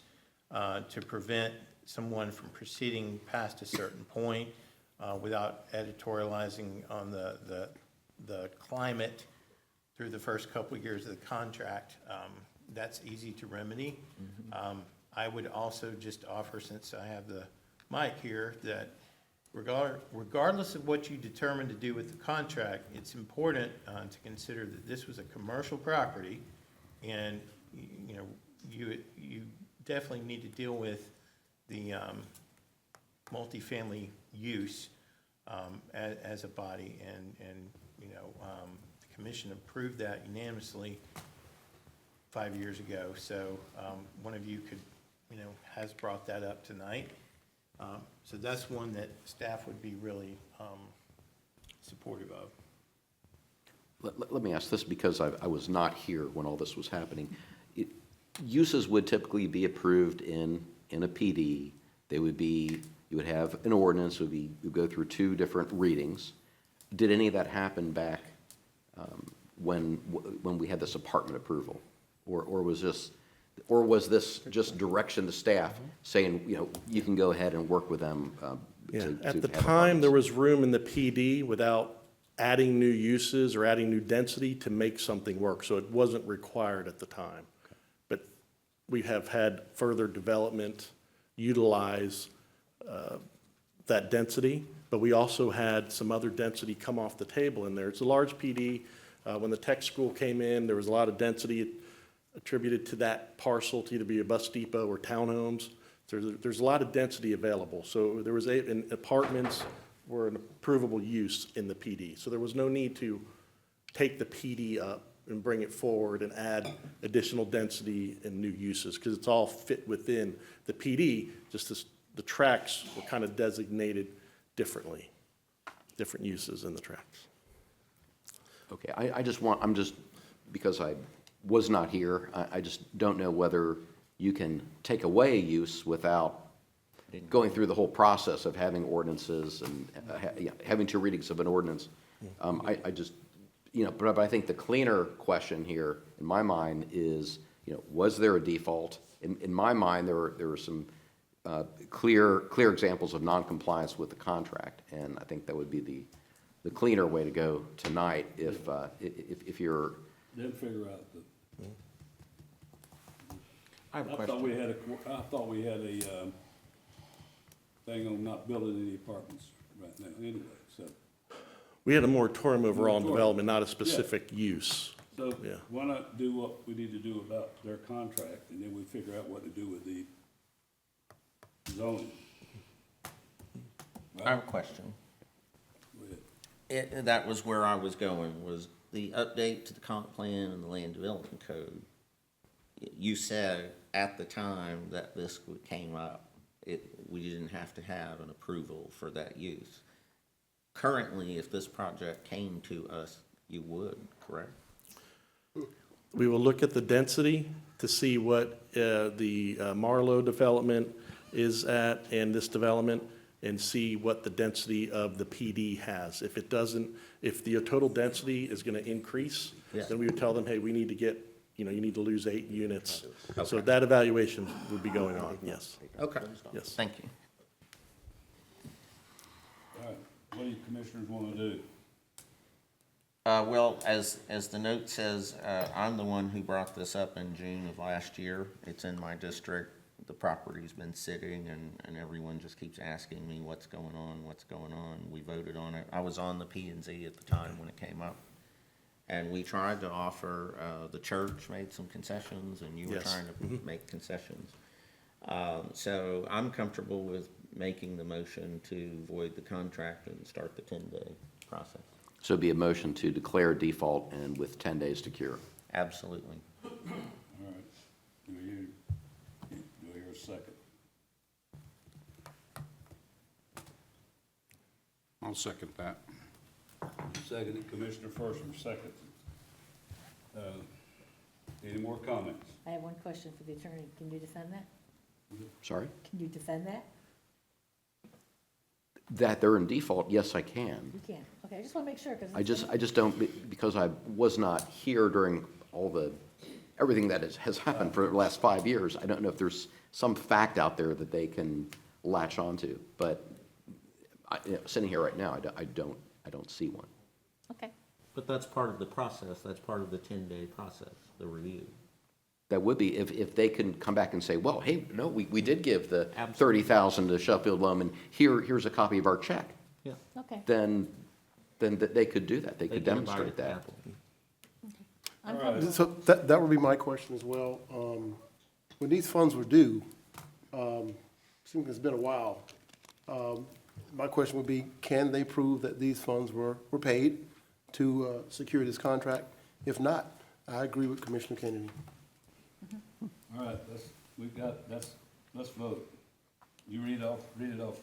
to prevent someone from proceeding past a certain point without editorializing on the climate through the first couple of years of the contract. That's easy to remedy. I would also just offer, since I have the mic here, that regardless of what you determine to do with the contract, it's important to consider that this was a commercial property, and you definitely need to deal with the multifamily use as a body, and, you know, the commission approved that unanimously 5 years ago, so one of you could, you know, has brought that up tonight. So that's one that staff would be really supportive of. Let me ask this, because I was not here when all this was happening. Uses would typically be approved in a PD. They would be, you would have an ordinance, you go through 2 different readings. Did any of that happen back when we had this apartment approval? Or was this just direction to staff saying, you know, you can go ahead and work with them? At the time, there was room in the PD without adding new uses or adding new density to make something work, so it wasn't required at the time. But we have had further development utilize that density, but we also had some other density come off the table in there. It's a large PD. When the tech school came in, there was a lot of density attributed to that parcel to either be a bus depot or townhomes. So there's a lot of density available. So there was apartments were an approvable use in the PD. So there was no need to take the PD up and bring it forward and add additional density and new uses, because it's all fit within the PD, just the tracks were kind of designated differently, different uses in the tracks. Okay, I'm just, because I was not here, I just don't know whether you can take away use without going through the whole process of having ordinances and having 2 readings of an ordinance. I just, you know, but I think the cleaner question here, in my mind, is, you know, was there a default? In my mind, there were some clear examples of noncompliance with the contract, and I think that would be the cleaner way to go tonight if you're. Then figure out the. I have a I question. thought we had a thing on not building any apartments right now anyway, so. We had a moratorium overall on Moratorium. development, not a specific use. So Yeah. why not do what we need to do about their contract, and then we figure out what to do with the zoning? I have a question. Go ahead. That was where I was going, was the update to the comp plan and the land development code. You said at the time that this came up, we didn't have to have an approval for that use. Currently, if this project came to us, you would, correct? We will look at the density to see what the Marlowe development is at and this development, and see what the density of the PD has. If it doesn't, if the total density is gonna increase, Yeah. then we would tell them, hey, we need to get, you know, you need to lose 8 units. So Okay. that evaluation would be going on, yes. Okay. Yes. Thank you. All right, what do you commissioners wanna do? Well, as the note says, I'm the one who brought this up in June of last year. It's in my district. The property's been sitting, and everyone just keeps asking me what's going on, what's going on. We voted on it. I was on the P&Z at the time when it came up. And we tried to offer, the church made some concessions, and you were Yes. trying to make concessions. So I'm comfortable with making the motion to void the contract and start the 10-day process. So it'd be a motion to declare default and with 10 days to cure. Absolutely. All right, do I hear a second? I'll second that. Second, Commissioner Firstman, second. Any more comments? I have one question for the attorney. Can you defend that? Sorry? Can you defend that? That they're in default, yes, I can. You can. Okay, I just want to make sure, because. I just don't, because I was not here during everything that has happened for the last 5 years. I don't know if there's some fact out there that they can latch onto, but sitting here right now, I don't see one. Okay. But that's part of the process. That's part of the 10-day process, the review. That would be if they can come back and say, well, hey, no, we did give the Absolutely. $30,000 to Sheffield Loman. Here's a copy of our check. Yeah. Okay. Then they could do that. They could can buy demonstrate it that. Apple. I'm All right. comfortable. So that would be my question as well. When these funds were due, seems it's been a while, my question would be, can they prove that these funds were paid to secure this contract? If not, I agree with Commissioner Kennedy. All right, let's vote. You read it off.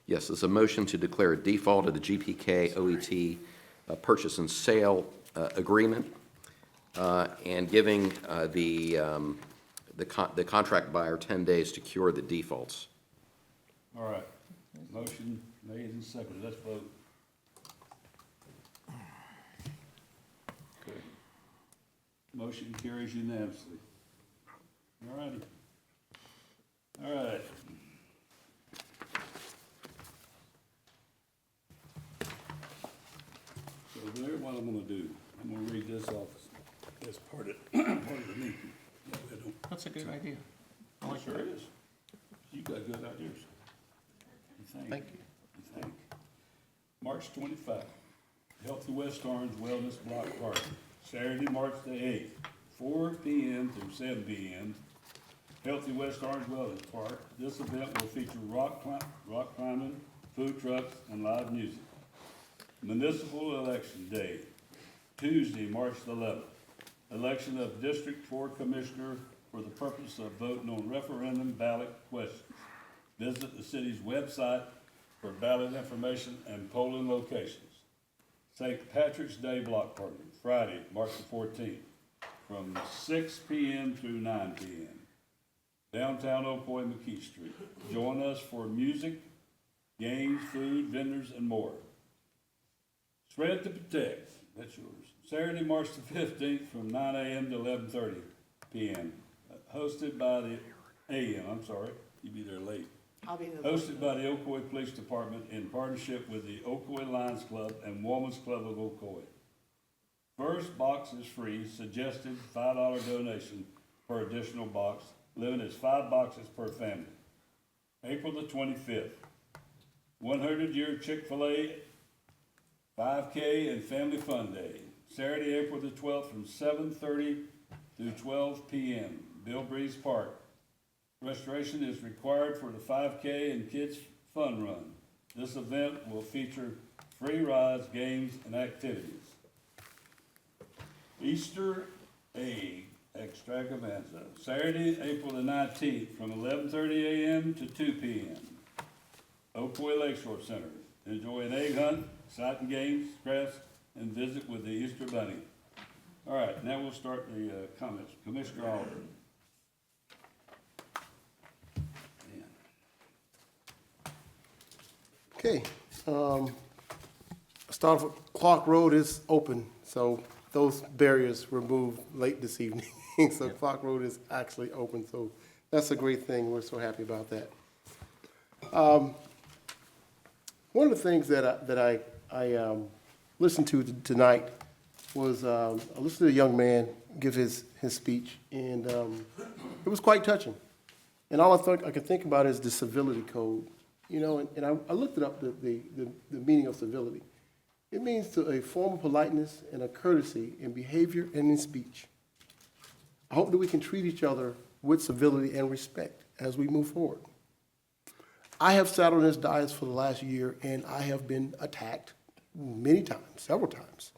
Yes, it's a motion to declare a default of the GPK OET purchase and sale agreement and giving the contract buyer 10 days to cure the defaults. All right, motion made and seconded, let's vote. Okay. Motion carries unanimously. All righty. All right. So there, what I'm gonna do, I'm gonna read this off as part of the meeting. That's a good idea. I like Sure that. is. You got good ideas. Thank you. You think. March 25, Healthy West Orange Wellness Block Party, Saturday, March the 8th, 4 p.m. through 7 p.m. Healthy West Orange Wellness Park. This event will feature rock climbing, food trucks, and live music. Municipal Election Day, Tuesday, March the 11th. Election of District 4 Commissioner for the purpose of voting on referendum ballot questions. Visit the city's website for ballot information and polling locations. St. Patrick's Day Block Party, Friday, March the 14th, from 6 p.m. through 9 p.m. Downtown Ocoee, McKee Street. Join us for music, games, food, vendors, and more. Spread to Protect, that's yours. Saturday, March the 15th, from 9 a.m. to 11:30 p.m. Hosted by the you'll be there late. I'll be there. Hosted by the Ocoee Police Department in partnership with the Ocoee Lions Club and Women's Club of Ocoee. First box is free, suggested $5 donation per additional box. Limit is 5 boxes per family. April the 25th, 100-year Chick-fil-A 5K and Family Fun Day. Saturday, April the 12th, from 7:30 through 12 p.m. Bill Breeze Park. Registration is required for the 5K and Kids Fun Run. This event will feature free rides, games, and activities. Easter Egg Extravaganza, Saturday, April the 19th, from 11:30 a.m. to 2 p.m. Ocoee Lakeshore Center. Enjoy an egg hunt, exciting games, crafts, and visit with the Easter Bunny. All right, now we'll start the comments. Commissioner Oliver. Okay, start with Clark Road is open, so those barriers were moved late this evening. So Clark Road is actually open, so that's a great thing. We're so happy about that. One of the things that I listened to tonight was I listened to a young man give his speech, and it was quite touching. And all I could think about is the civility code. You know, and I looked it up, the meaning of civility. It means to a form of politeness and a courtesy in behavior and in speech. I hope that we can treat each other with civility and respect as we move forward. I have sat on this dais for the last year, and I have been attacked many times, several times.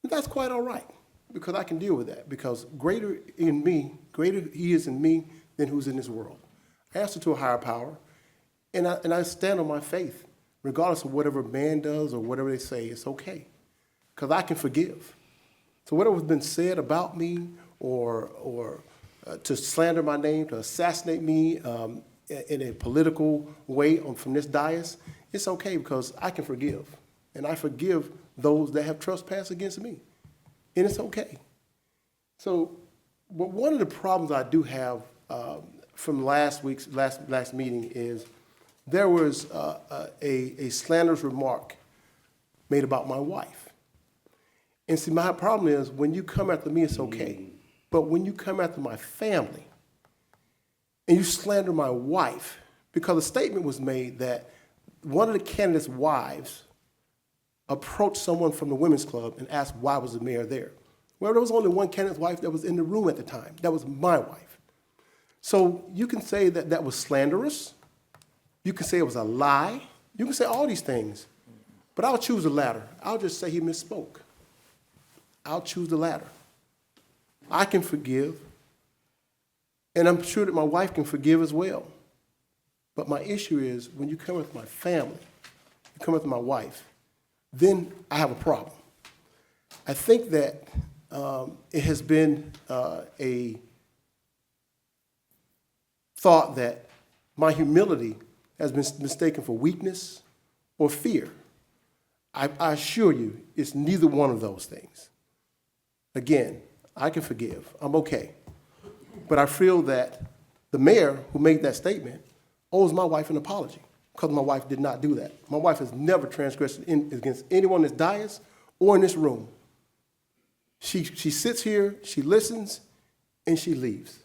And that's quite all right, because I can deal with that, because greater he is in me than who's in this world. I answer to a higher power. And I stand on my faith, regardless of whatever man does or whatever they say, it's okay, because I can forgive. So whatever's been said about me or to slander my name, to assassinate me in a political way from this dais, it's okay because I can forgive. And I forgive those that have trespassed against me. And it's okay. So but one of the problems I do have from last week's last meeting is there was a slanderous remark made about my wife. And see, my problem is when you come after me, it's okay. But when you come after my family and you slander my wife, because a statement was made that one of the candidates' wives approached someone from the women's club and asked why was the mayor there. Well, there was only one candidate's wife that was in the room at the time. That was my wife. So you can say that that was slanderous. You can say it was a lie. You can say all these things, but I'll choose the latter. I'll just say he misspoke. I'll choose the latter. I can forgive, and I'm sure that my wife can forgive as well. But my issue is when you come with my family, you come with my wife, then I have a problem. I think that it has been a thought that my humility has been mistaken for weakness or fear. I assure you, it's neither one of those things. Again, I can forgive. I'm okay. But I feel that the mayor who made that statement owes my wife an apology because my wife did not do that. My wife has never transgressed against anyone in this dais or in this room. She sits here, she listens, and she leaves.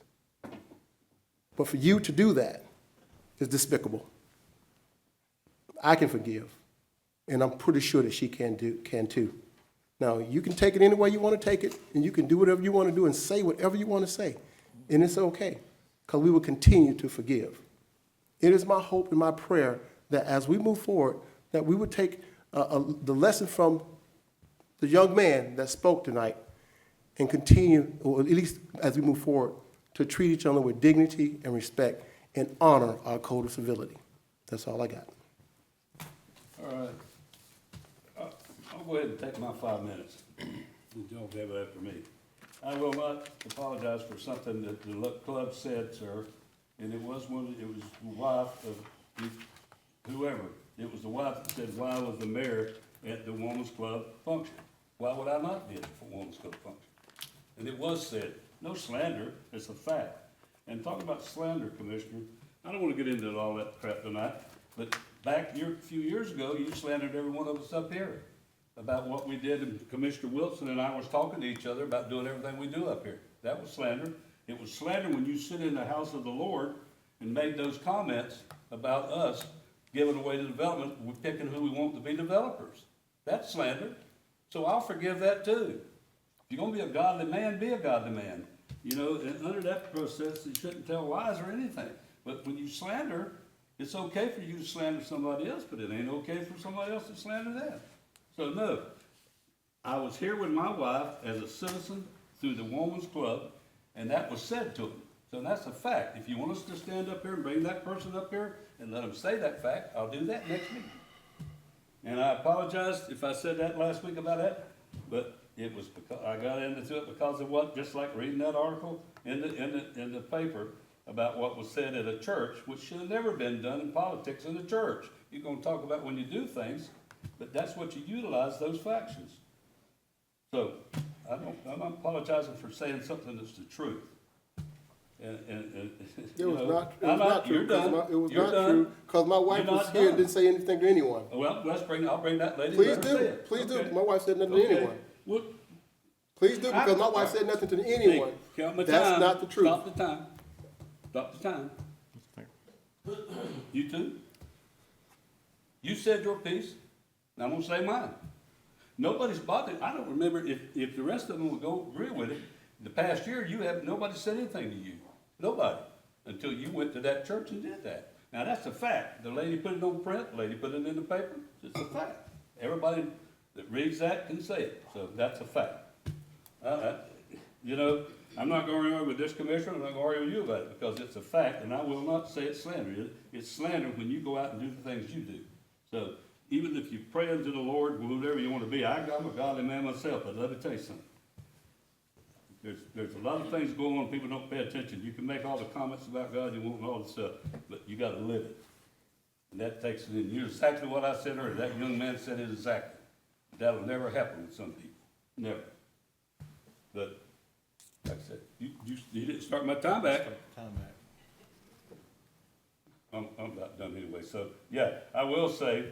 But for you to do that is despicable. I can forgive, and I'm pretty sure that she can too. Now, you can take it any way you want to take it, and you can do whatever you want to do and say whatever you want to say, and it's okay, because we will continue to forgive. It is my hope and my prayer that as we move forward, that we would take the lesson from the young man that spoke tonight and continue, or at least as we move forward, to treat each other with dignity and respect and honor our code of civility. That's all I got. All right. I'll go ahead and take my 5 minutes. You don't have it after me. I will not apologize for something that the club said, sir, and it was the wife of whoever. It was the wife that said, why was the mayor at the Women's Club function? Why would I not be at the Women's Club function? And it was said, no slander, it's a fact. And talking about slander, Commissioner, I don't want to get into all that crap tonight, but back a few years ago, you slandered every one of us up here about what we did, and Commissioner Wilson and I was talking to each other about doing everything we do up here. That was slander. It was slander when you sit in the house of the Lord and made those comments about us giving away the development, we're picking who we want to be developers. That's slander. So I'll forgive that too. If you're gonna be a godly man, be a godly man. You know, and under that process, you shouldn't tell lies or anything. But when you slander, it's okay for you to slander somebody else, but it ain't okay for somebody else to slander them. So no, I was here with my wife as a citizen through the Women's Club, and that was said to him. So that's a fact. If you want us to stand up here and bring that person up here and let them say that fact, I'll do that next meeting. And I apologize if I said that last week about that, but it was because I got into it because of what, just like reading that article in the paper about what was said at a church, which should have never been done in politics in the church. You're gonna talk about when you do things, but that's what you utilize, those factions. So I'm apologizing for saying something that's the truth. It was not true. It was not true because my wife was here and didn't say anything to anyone. Well, I'll bring that lady. Please do. Please do. My wife said nothing to anyone. Well, please do, because my wife said nothing to anyone. Count my That's time. not the truth. Stop the time. Stop the time. You too? You said your piece, and I'm gonna say mine. Nobody's bothered. I don't remember if the rest of them will go agree with it. The past year, nobody said anything to you. Nobody. Until you went to that church and did that. Now, that's a fact. The lady put it on print, the lady put it in the paper. It's a fact. Everybody that reads that can say it. So that's a fact. You know, I'm not going to argue with this commissioner, I'm not going to argue with you about it because it's a fact, and I will not say it's slander. It's slander when you go out and do the things you do. So even if you pray unto the Lord, whatever you want to be, I'm a godly man myself, but let me tell you something. There's a lot of things going on, people don't pay attention. You can make all the comments about God you want and all the stuff, but you got to live it. And that takes it in. You're exactly what I said earlier. That young man said it exactly. That'll never happen with some people. Never. But, like I said, you didn't start my time back. I'm about done anyway. So, yeah, I will say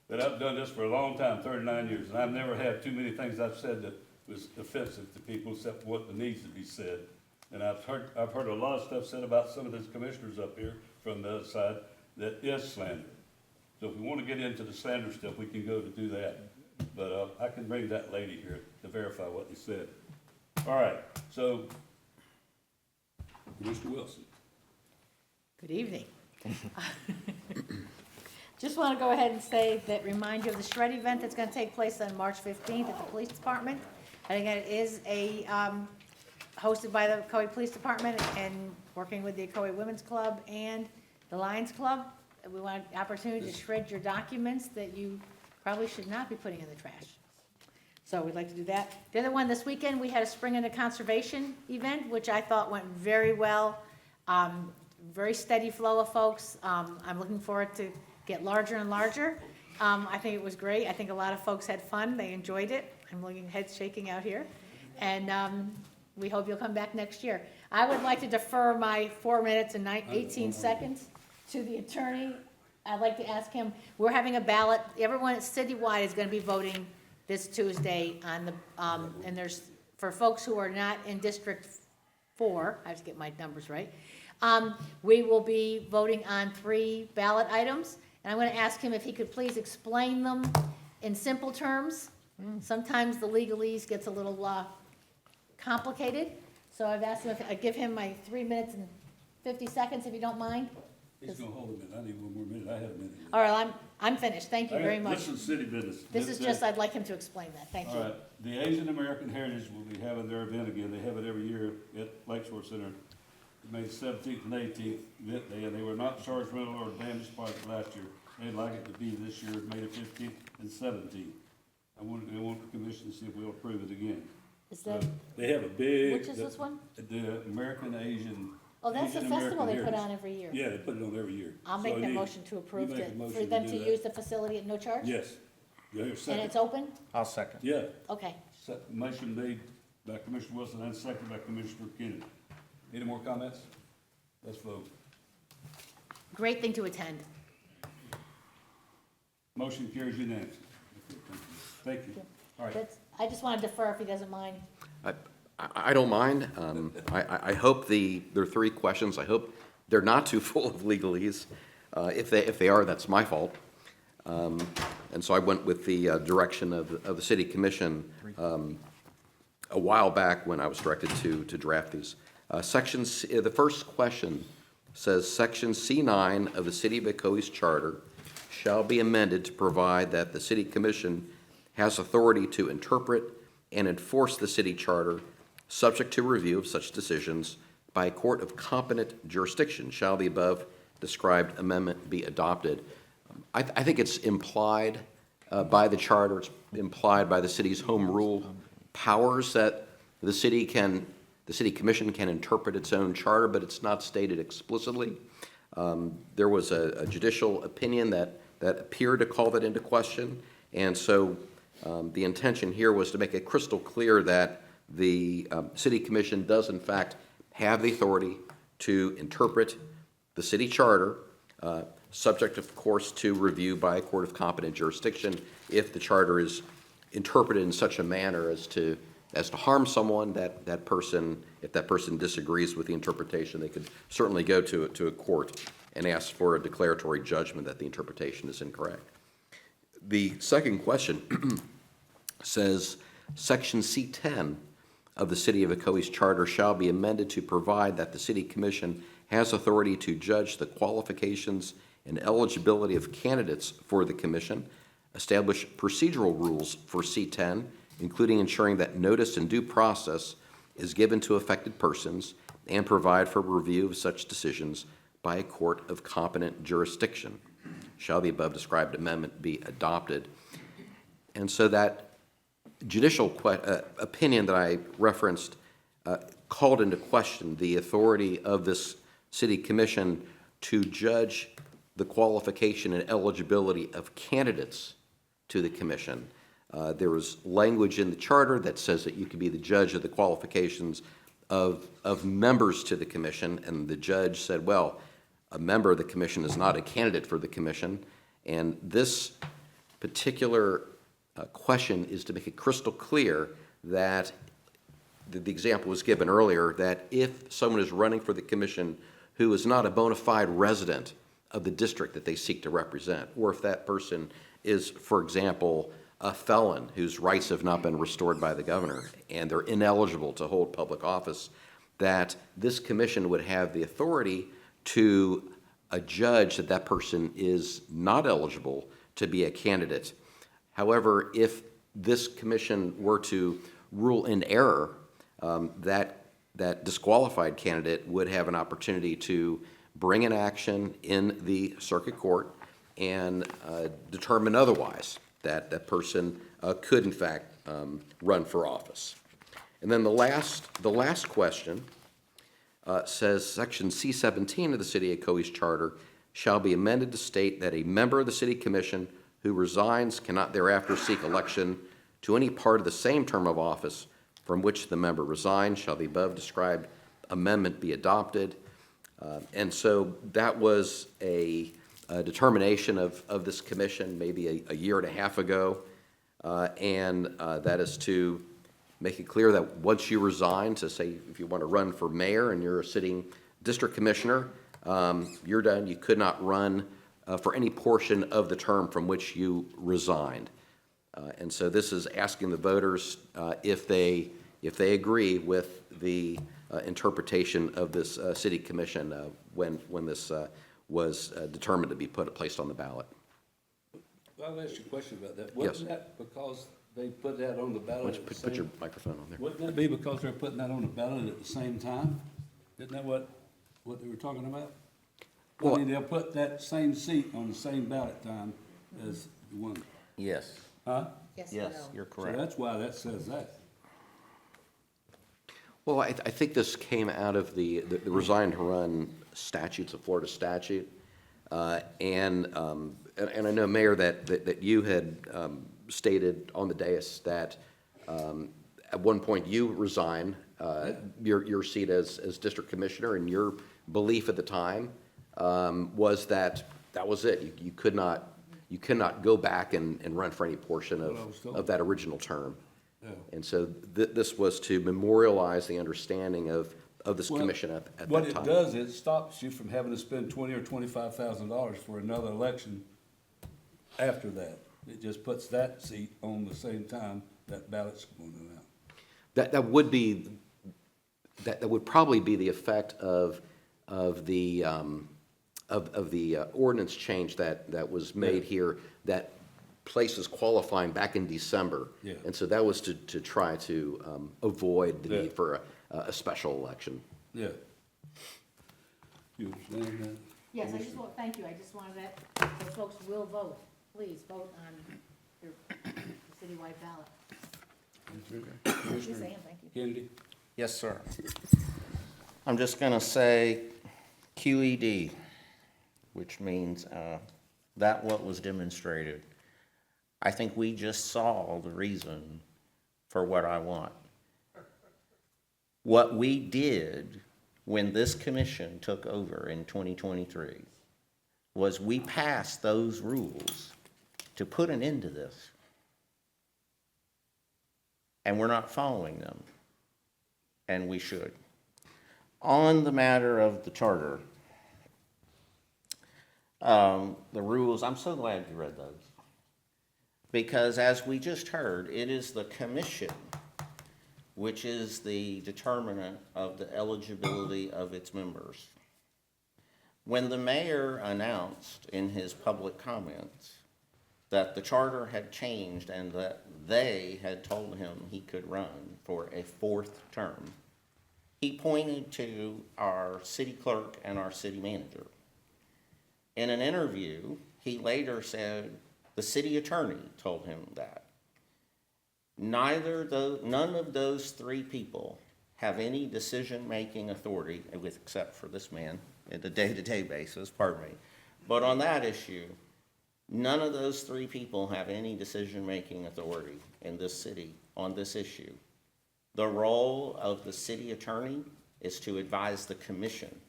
that I've done this for a long time, 39 years, and I've never had too many things I've said that was offensive to people except what needs to be said. And I've heard a lot of stuff said about some of these commissioners up here from the other side that is slander. So if we want to get into the slander stuff, we can go to do that. But I can bring that lady here to verify what he said. All right, so Mr. Wilson. Good evening. Just want to go ahead and say that, remind you of the shred event that's going to take place on March 15th at the police department. And again, it is hosted by the Ocoee Police Department and working with the Ocoee Women's Club and the Lions Club. We want an opportunity to shred your documents that you probably should not be putting in the trash. So we'd like to do that. The other one, this weekend, we had a Spring into Conservation event, which I thought went very well. Very steady flow of folks. I'm looking forward to get larger and larger. I think it was great. I think a lot of folks had fun. They enjoyed it. I'm looking heads shaking out here. And we hope you'll come back next year. I would like to defer my 4 minutes and 18 seconds to the attorney. I'd like to ask him, we're having a ballot. Everyone at citywide is going to be voting this Tuesday on the, and there's, for folks who are not in District 4, I have to get my numbers right, we will be voting on 3 ballot items. And I'm going to ask him if he could please explain them in simple terms. Sometimes the legalese gets a little complicated. So I've asked him if I give him my 3 minutes and 50 seconds, if you don't mind. He's gonna hold a minute. I need one more minute. I have a minute. All right, I'm finished. Thank you very much. This is city business. This is just, I'd like him to explain that. Thank you. All right. The Asian American Heritage will be having their event again. They have it every year at Lakeshore Center. May 17th and 18th event day, and they were not charged rental or damage spots last year. They'd like it to be this year, May the 15th and 17th. I want the commission to see if we'll approve it again. Is that, They have a big. which is this one? The American Asian. Oh, that's the Asian festival they American put on Heritage. every year. Yeah, they put it on every year. I'll make So that you- motion to approve you make a it, motion for them do to that. use the facility at no charge? Yes. Do I hear a second? And it's open? I'll second. Yeah. Okay. Motion made by Commissioner Wilson and seconded by Commissioner Kennedy. Any more comments? Let's vote. Great thing to attend. Motion carries unanimously. Thank you. All right. I just want to defer if he doesn't mind. I don't mind. I hope there are 3 questions. I hope they're not too full of legalese. If they are, that's my fault. And so I went with the direction of the city commission a while back when I was directed to draft these. The first question says, Section C9 of the City of Ocoee's charter shall be amended to provide that the city commission has authority to interpret and enforce the city charter, subject to review of such decisions by a court of competent jurisdiction. Shall the above described amendment be adopted? I think it's implied by the charter, it's implied by the city's home rule powers that the city commission can interpret its own charter, but it's not stated explicitly. There was a judicial opinion that appeared to call that into question, and so the intention here was to make it crystal clear that the city commission does in fact have the authority to interpret the city charter, subject of course to review by a court of competent jurisdiction if the charter is interpreted in such a manner as to harm someone. If that person disagrees with the interpretation, they could certainly go to a court and ask for a declaratory judgment that the interpretation is incorrect. The second question says, Section C10 of the City of Ocoee's charter shall be amended to provide that the City Commission has authority to judge the qualifications and eligibility of candidates for the commission, establish procedural rules for C10, including ensuring that notice and due process is given to affected persons, and provide for review of such decisions by a court of competent jurisdiction. Shall the above described amendment be adopted? And so that judicial opinion that I referenced called into question the authority of this city commission to judge the qualification and eligibility of candidates to the commission. There was language in the charter that says that you can be the judge of the qualifications of members to the commission, and the judge said, well, a member of the commission is not a candidate for the commission, and this particular question is to make it crystal clear that the example was given earlier, that if someone is running for the commission who is not a bona fide resident of the district that they seek to represent, or if that person is, for example, a felon whose rights have not been restored by the governor and they're ineligible to hold public office, that this commission would have the authority to judge that that person is not eligible to be a candidate. However, if this commission were to rule in error, that disqualified candidate would have an opportunity to bring an action in the circuit court and determine otherwise, that that person could in fact run for office. And then the last question says, Section C-17 of the City of Ocoee's Charter shall be amended to state that a member of the City Commission who resigns cannot thereafter seek election to any part of the same term of office from which the member resigned. Shall the above described amendment be adopted? And so that was a determination of this commission maybe a year and a half ago, and that is to make it clear that once you resign, to say if you want to run for mayor and you're a sitting district commissioner, you're done. You could not run for any portion of the term from which you resigned. And so this is asking the voters if they agree with the interpretation of this city commission when this was determined to be placed on the ballot. I'll ask you a question about that. Yes. Wasn't that because they put that on the ballot? Why don't you put your microphone on there? Wouldn't that be because they're putting that on the ballot at the same time? Isn't that what they were talking about? Well, I mean, they'll put that same seat on the same ballot time as the one. Yes. Huh? Yes, You're So correct. that's why that says that. Well, I think this came out of the resign to run statutes, of Florida statute. And I know, Mayor, that you had stated on the dais that at one point you resigned your seat as district commissioner, and your belief at the time was that was it. You could not go back and run for any portion of that original term. Yeah. And so this was to memorialize the understanding of this commission at that time. What it does is it stops you from having to spend $20,000 or $25,000 for another election after that. It just puts that seat on the same time that ballot's going out. That would probably be the effect of the ordinance change that was made here that places qualifying back in December. Yeah. And so that was to try to avoid the need for a special election. Yeah. You understand that? Yes, thank you, I just wanted that, so folks will vote, please vote on your citywide ballot. Just saying, thank you. Kennedy? Yes, sir. I'm just going to say QED, which means that what was demonstrated. I think we just saw the reason for what I want. What we did when this commission took over in 2023 was we passed those rules to put an end to this. And we're not following them. And we should. On the matter of the charter, the rules, I'm so glad you read those. Because as we just heard, it is the commission which is the determinant of the eligibility of its members. When the mayor announced in his public comments that the charter had changed and that they had told him he could run for a fourth term, he pointed to our city clerk and our city manager. In an interview, he later said the city attorney told him that. None of those three people have any decision-making authority, except for this man, at a day-to-day basis, pardon me. But on that issue, none of those three people have any decision-making authority in this city on this issue. The role of the city attorney is to advise the commission.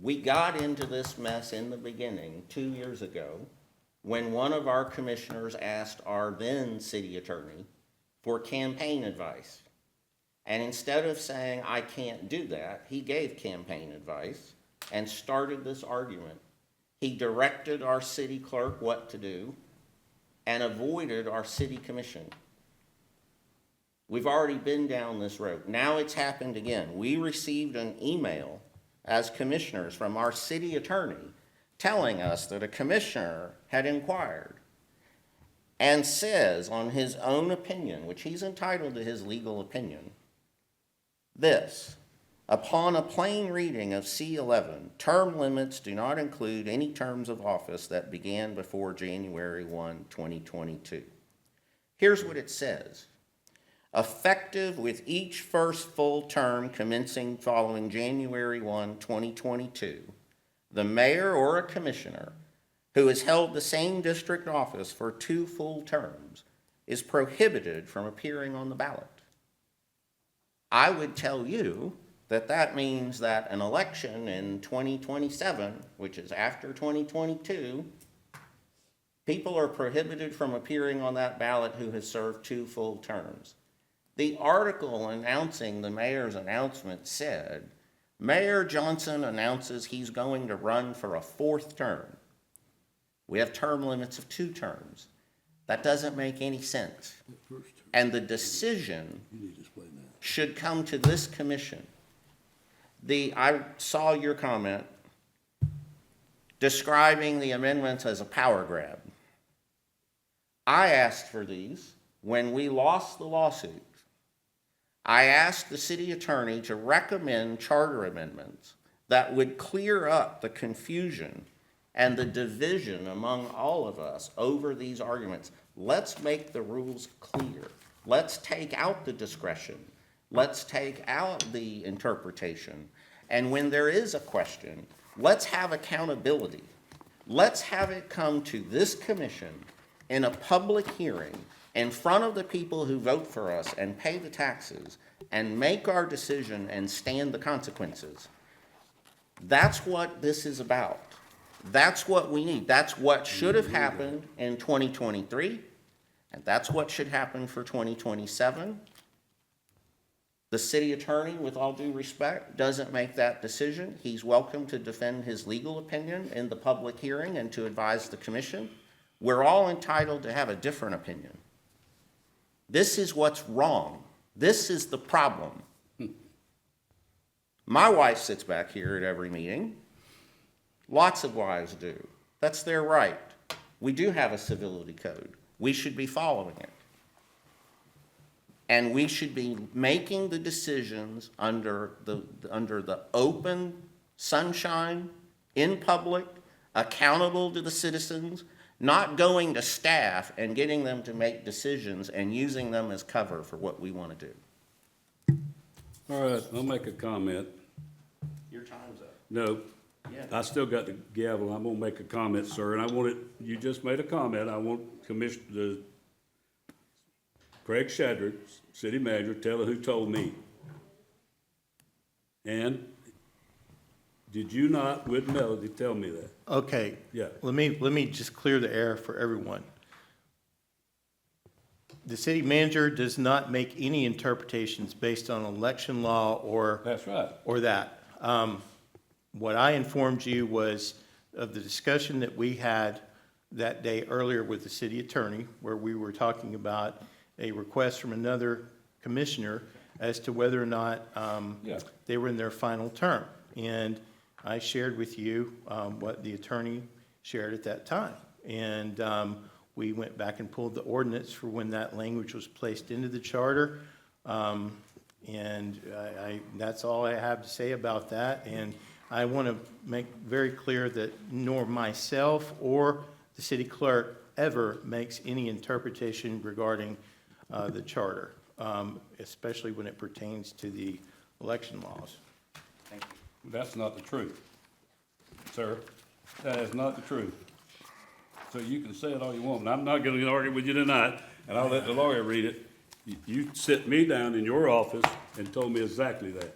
We got into this mess in the beginning 2 years ago when one of our commissioners asked our then city attorney for campaign advice. And instead of saying, I can't do that, he gave campaign advice and started this argument. He directed our city clerk what to do and avoided our city commission. We've already been down this road. Now it's happened again. We received an email as commissioners from our city attorney telling us that a commissioner had inquired and says on his own opinion, which he's entitled to his legal opinion, this: upon a plain reading of C11, term limits do not include any terms of office that began before January 1, 2022. Here's what it says. Effective with each first full term commencing following January 1, 2022, the mayor or a commissioner who has held the same district office for 2 full terms is prohibited from appearing on the ballot. I would tell you that that means that an election in 2027, which is after 2022, people are prohibited from appearing on that ballot who has served 2 full terms. The article announcing the mayor's announcement said, Mayor Johnson announces he's going to run for a 4th term. We have term limits of 2 terms. That doesn't make any sense. And the decision should come to this commission. I saw your comment describing the amendments as a power grab. I asked for these when we lost the lawsuit. I asked the city attorney to recommend charter amendments that would clear up the confusion and the division among all of us over these arguments. Let's make the rules clear. Let's take out the discretion. Let's take out the interpretation. And when there is a question, let's have accountability. Let's have it come to this commission in a public hearing in front of the people who vote for us and pay the taxes and make our decision and stand the consequences. That's what this is about. That's what we need. That's what should have happened in 2023, and that's what should happen for 2027. The city attorney, with all due respect, doesn't make that decision. He's welcome to defend his legal opinion in the public hearing and to advise the commission. We're all entitled to have a different opinion. This is what's wrong. This is the problem. My wife sits back here at every meeting. Lots of wives do. That's their right. We do have a civility code. We should be following it. And we should be making the decisions under the open sunshine, in public, accountable to the citizens, not going to staff and getting them to make decisions and using them as cover for what we want to do. All right, I'll make a comment. Your time's up. No, Yeah. I still got the gavel. I'm gonna make a comment, sir, and I want it, you just made a comment. I want Craig Shadrick, city manager, tell her who told me. And did you not, with Melody, tell me that? Okay. Yeah. Let me just clear the air for everyone. The city manager does not make any interpretations based on election law or. That's right. Or that. What I informed you was of the discussion that we had that day earlier with the city attorney, where we were talking about a request from another commissioner as to whether or not they were in their final term. And I shared with you what the attorney shared at that time. And we went back and pulled the ordinance for when that language was placed into the charter. And that's all I have to say about that. And I want to make very clear that nor myself or the city clerk ever makes any interpretation regarding the charter, especially when it pertains to the election laws. Thank you. That's not the truth, sir. That is not the truth. So you can say it all you want, and I'm not going to argue with you tonight, and I'll let the lawyer read it. You sit me down in your office and told me exactly that.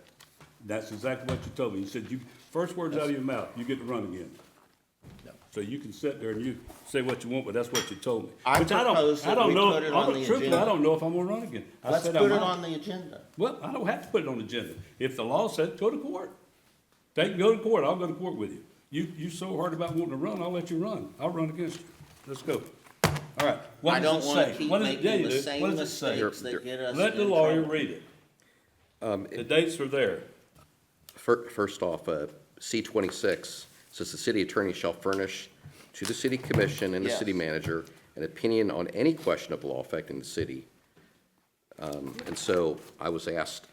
That's exactly what you told me. You said, first words out of your mouth, you get to run again. So you can sit there and you say what you want, but that's what you told me. I propose that we put it on the Truthfully, agenda. I don't know if I'm gonna run again. Let's put it on the agenda. Well, I don't have to put it on the agenda. If the law said, go to court. Go to court, I'll go to court with you. You so hard about wanting to run, I'll let you run. I'll run against you. Let's go. All right. What I does don't it want say? to keep What does it- yeah, making you the do. same What does it say? mistakes that get us Let the in lawyer trouble. read it. The dates are there. First off, C26 says the city attorney shall furnish to the city commission and the Yes. city manager an opinion on any question of law affecting the city. And so I was asked,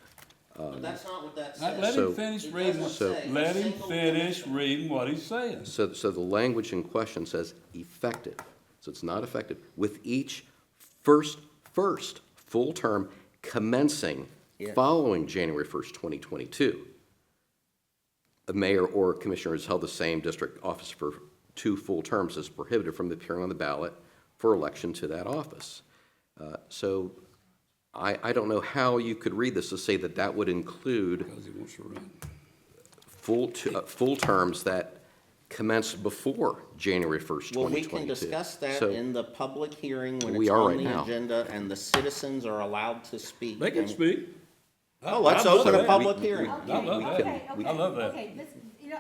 But that's not what that Let says. him finish It reading, doesn't say let him single finish commissioner. reading what he's saying. so the language in question says effective, so it's not effective, with each first full term commencing Yeah. following January 1st, 2022. A mayor or commissioner has held the same district office for 2 full terms is prohibited from appearing on the ballot for election to that office. So I don't know how you could read this to say that that would include Because he wants to run. full terms that commence before January 1st, 2022. Well, we can discuss that So in the public hearing when we it's are on right the now. agenda and the citizens are allowed to speak. They can And- speak. Oh, let's I love open a that. public hearing. I love that. I love that.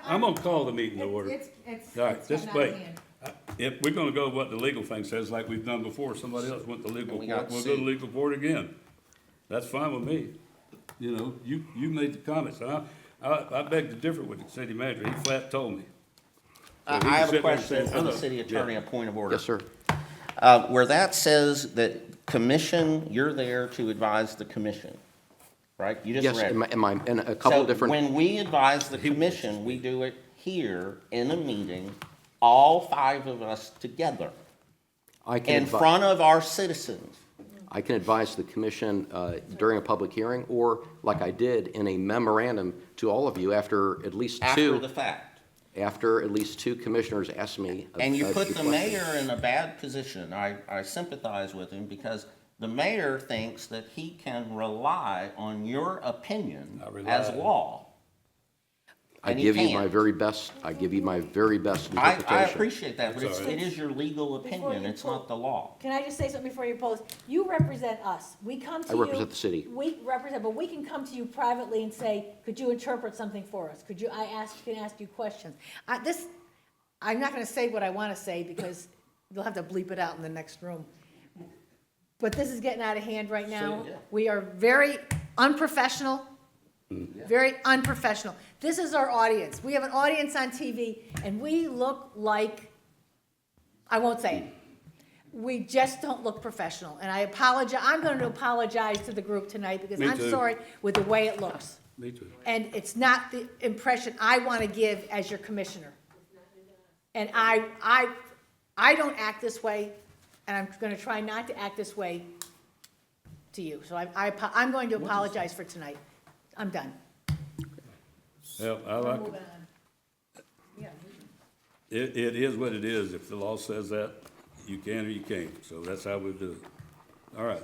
I'm gonna call the meeting to order. All right, just wait. If we're gonna go with what the legal thing says, like we've done before, somebody else went to legal We court, got we'll go to sued. legal court again. That's fine with me. You know, you made the comments. I beg to differ with the city manager. He flat told me. So he I can have sit a there and question say, for the "Oh, city attorney, yeah." a point of order. Yes, sir. Where that says that commission, you're there to advise the commission, right? You just Yes, read. in a couple of So different. when we advise the commission, we do it here in a meeting, all 5 of us together, I can in front of our citizens. I can advise the commission during a public hearing, or like I did in a memorandum to all of you after at least two. After the fact. After at least 2 commissioners asked me. And you a put few the questions. mayor in a bad position. I sympathize with him because the mayor thinks that he can rely on your opinion as law. I And he give you my can't. very best, I give you my very best interpretation. I appreciate that, but That's all right. it is your legal opinion, it's not the law. Can I just say something before you pose? You represent us. We come to I you. represent the city. We represent, but we can come to you privately and say, could you interpret something for us? Could you, can ask you questions. I'm not gonna say what I wanna say because you'll have to bleep it out in the next room. But this is getting out of hand right now. We are very unprofessional. Very unprofessional. This is our audience. We have an audience on TV, and we look like, I won't say it. We just don't look professional, and I apologize, I'm going to apologize to the group tonight, because Me I'm too. sorry with the way it looks. Me too. And it's not the impression I want to give as your commissioner. And I don't act this way, and I'm going to try not to act this way to you. So I'm going to apologize for tonight. I'm done. Well, I like, it is what it is. If the law says that, you can or you can't. So that's how we do it. All right.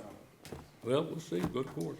Well, we'll see. Go to court.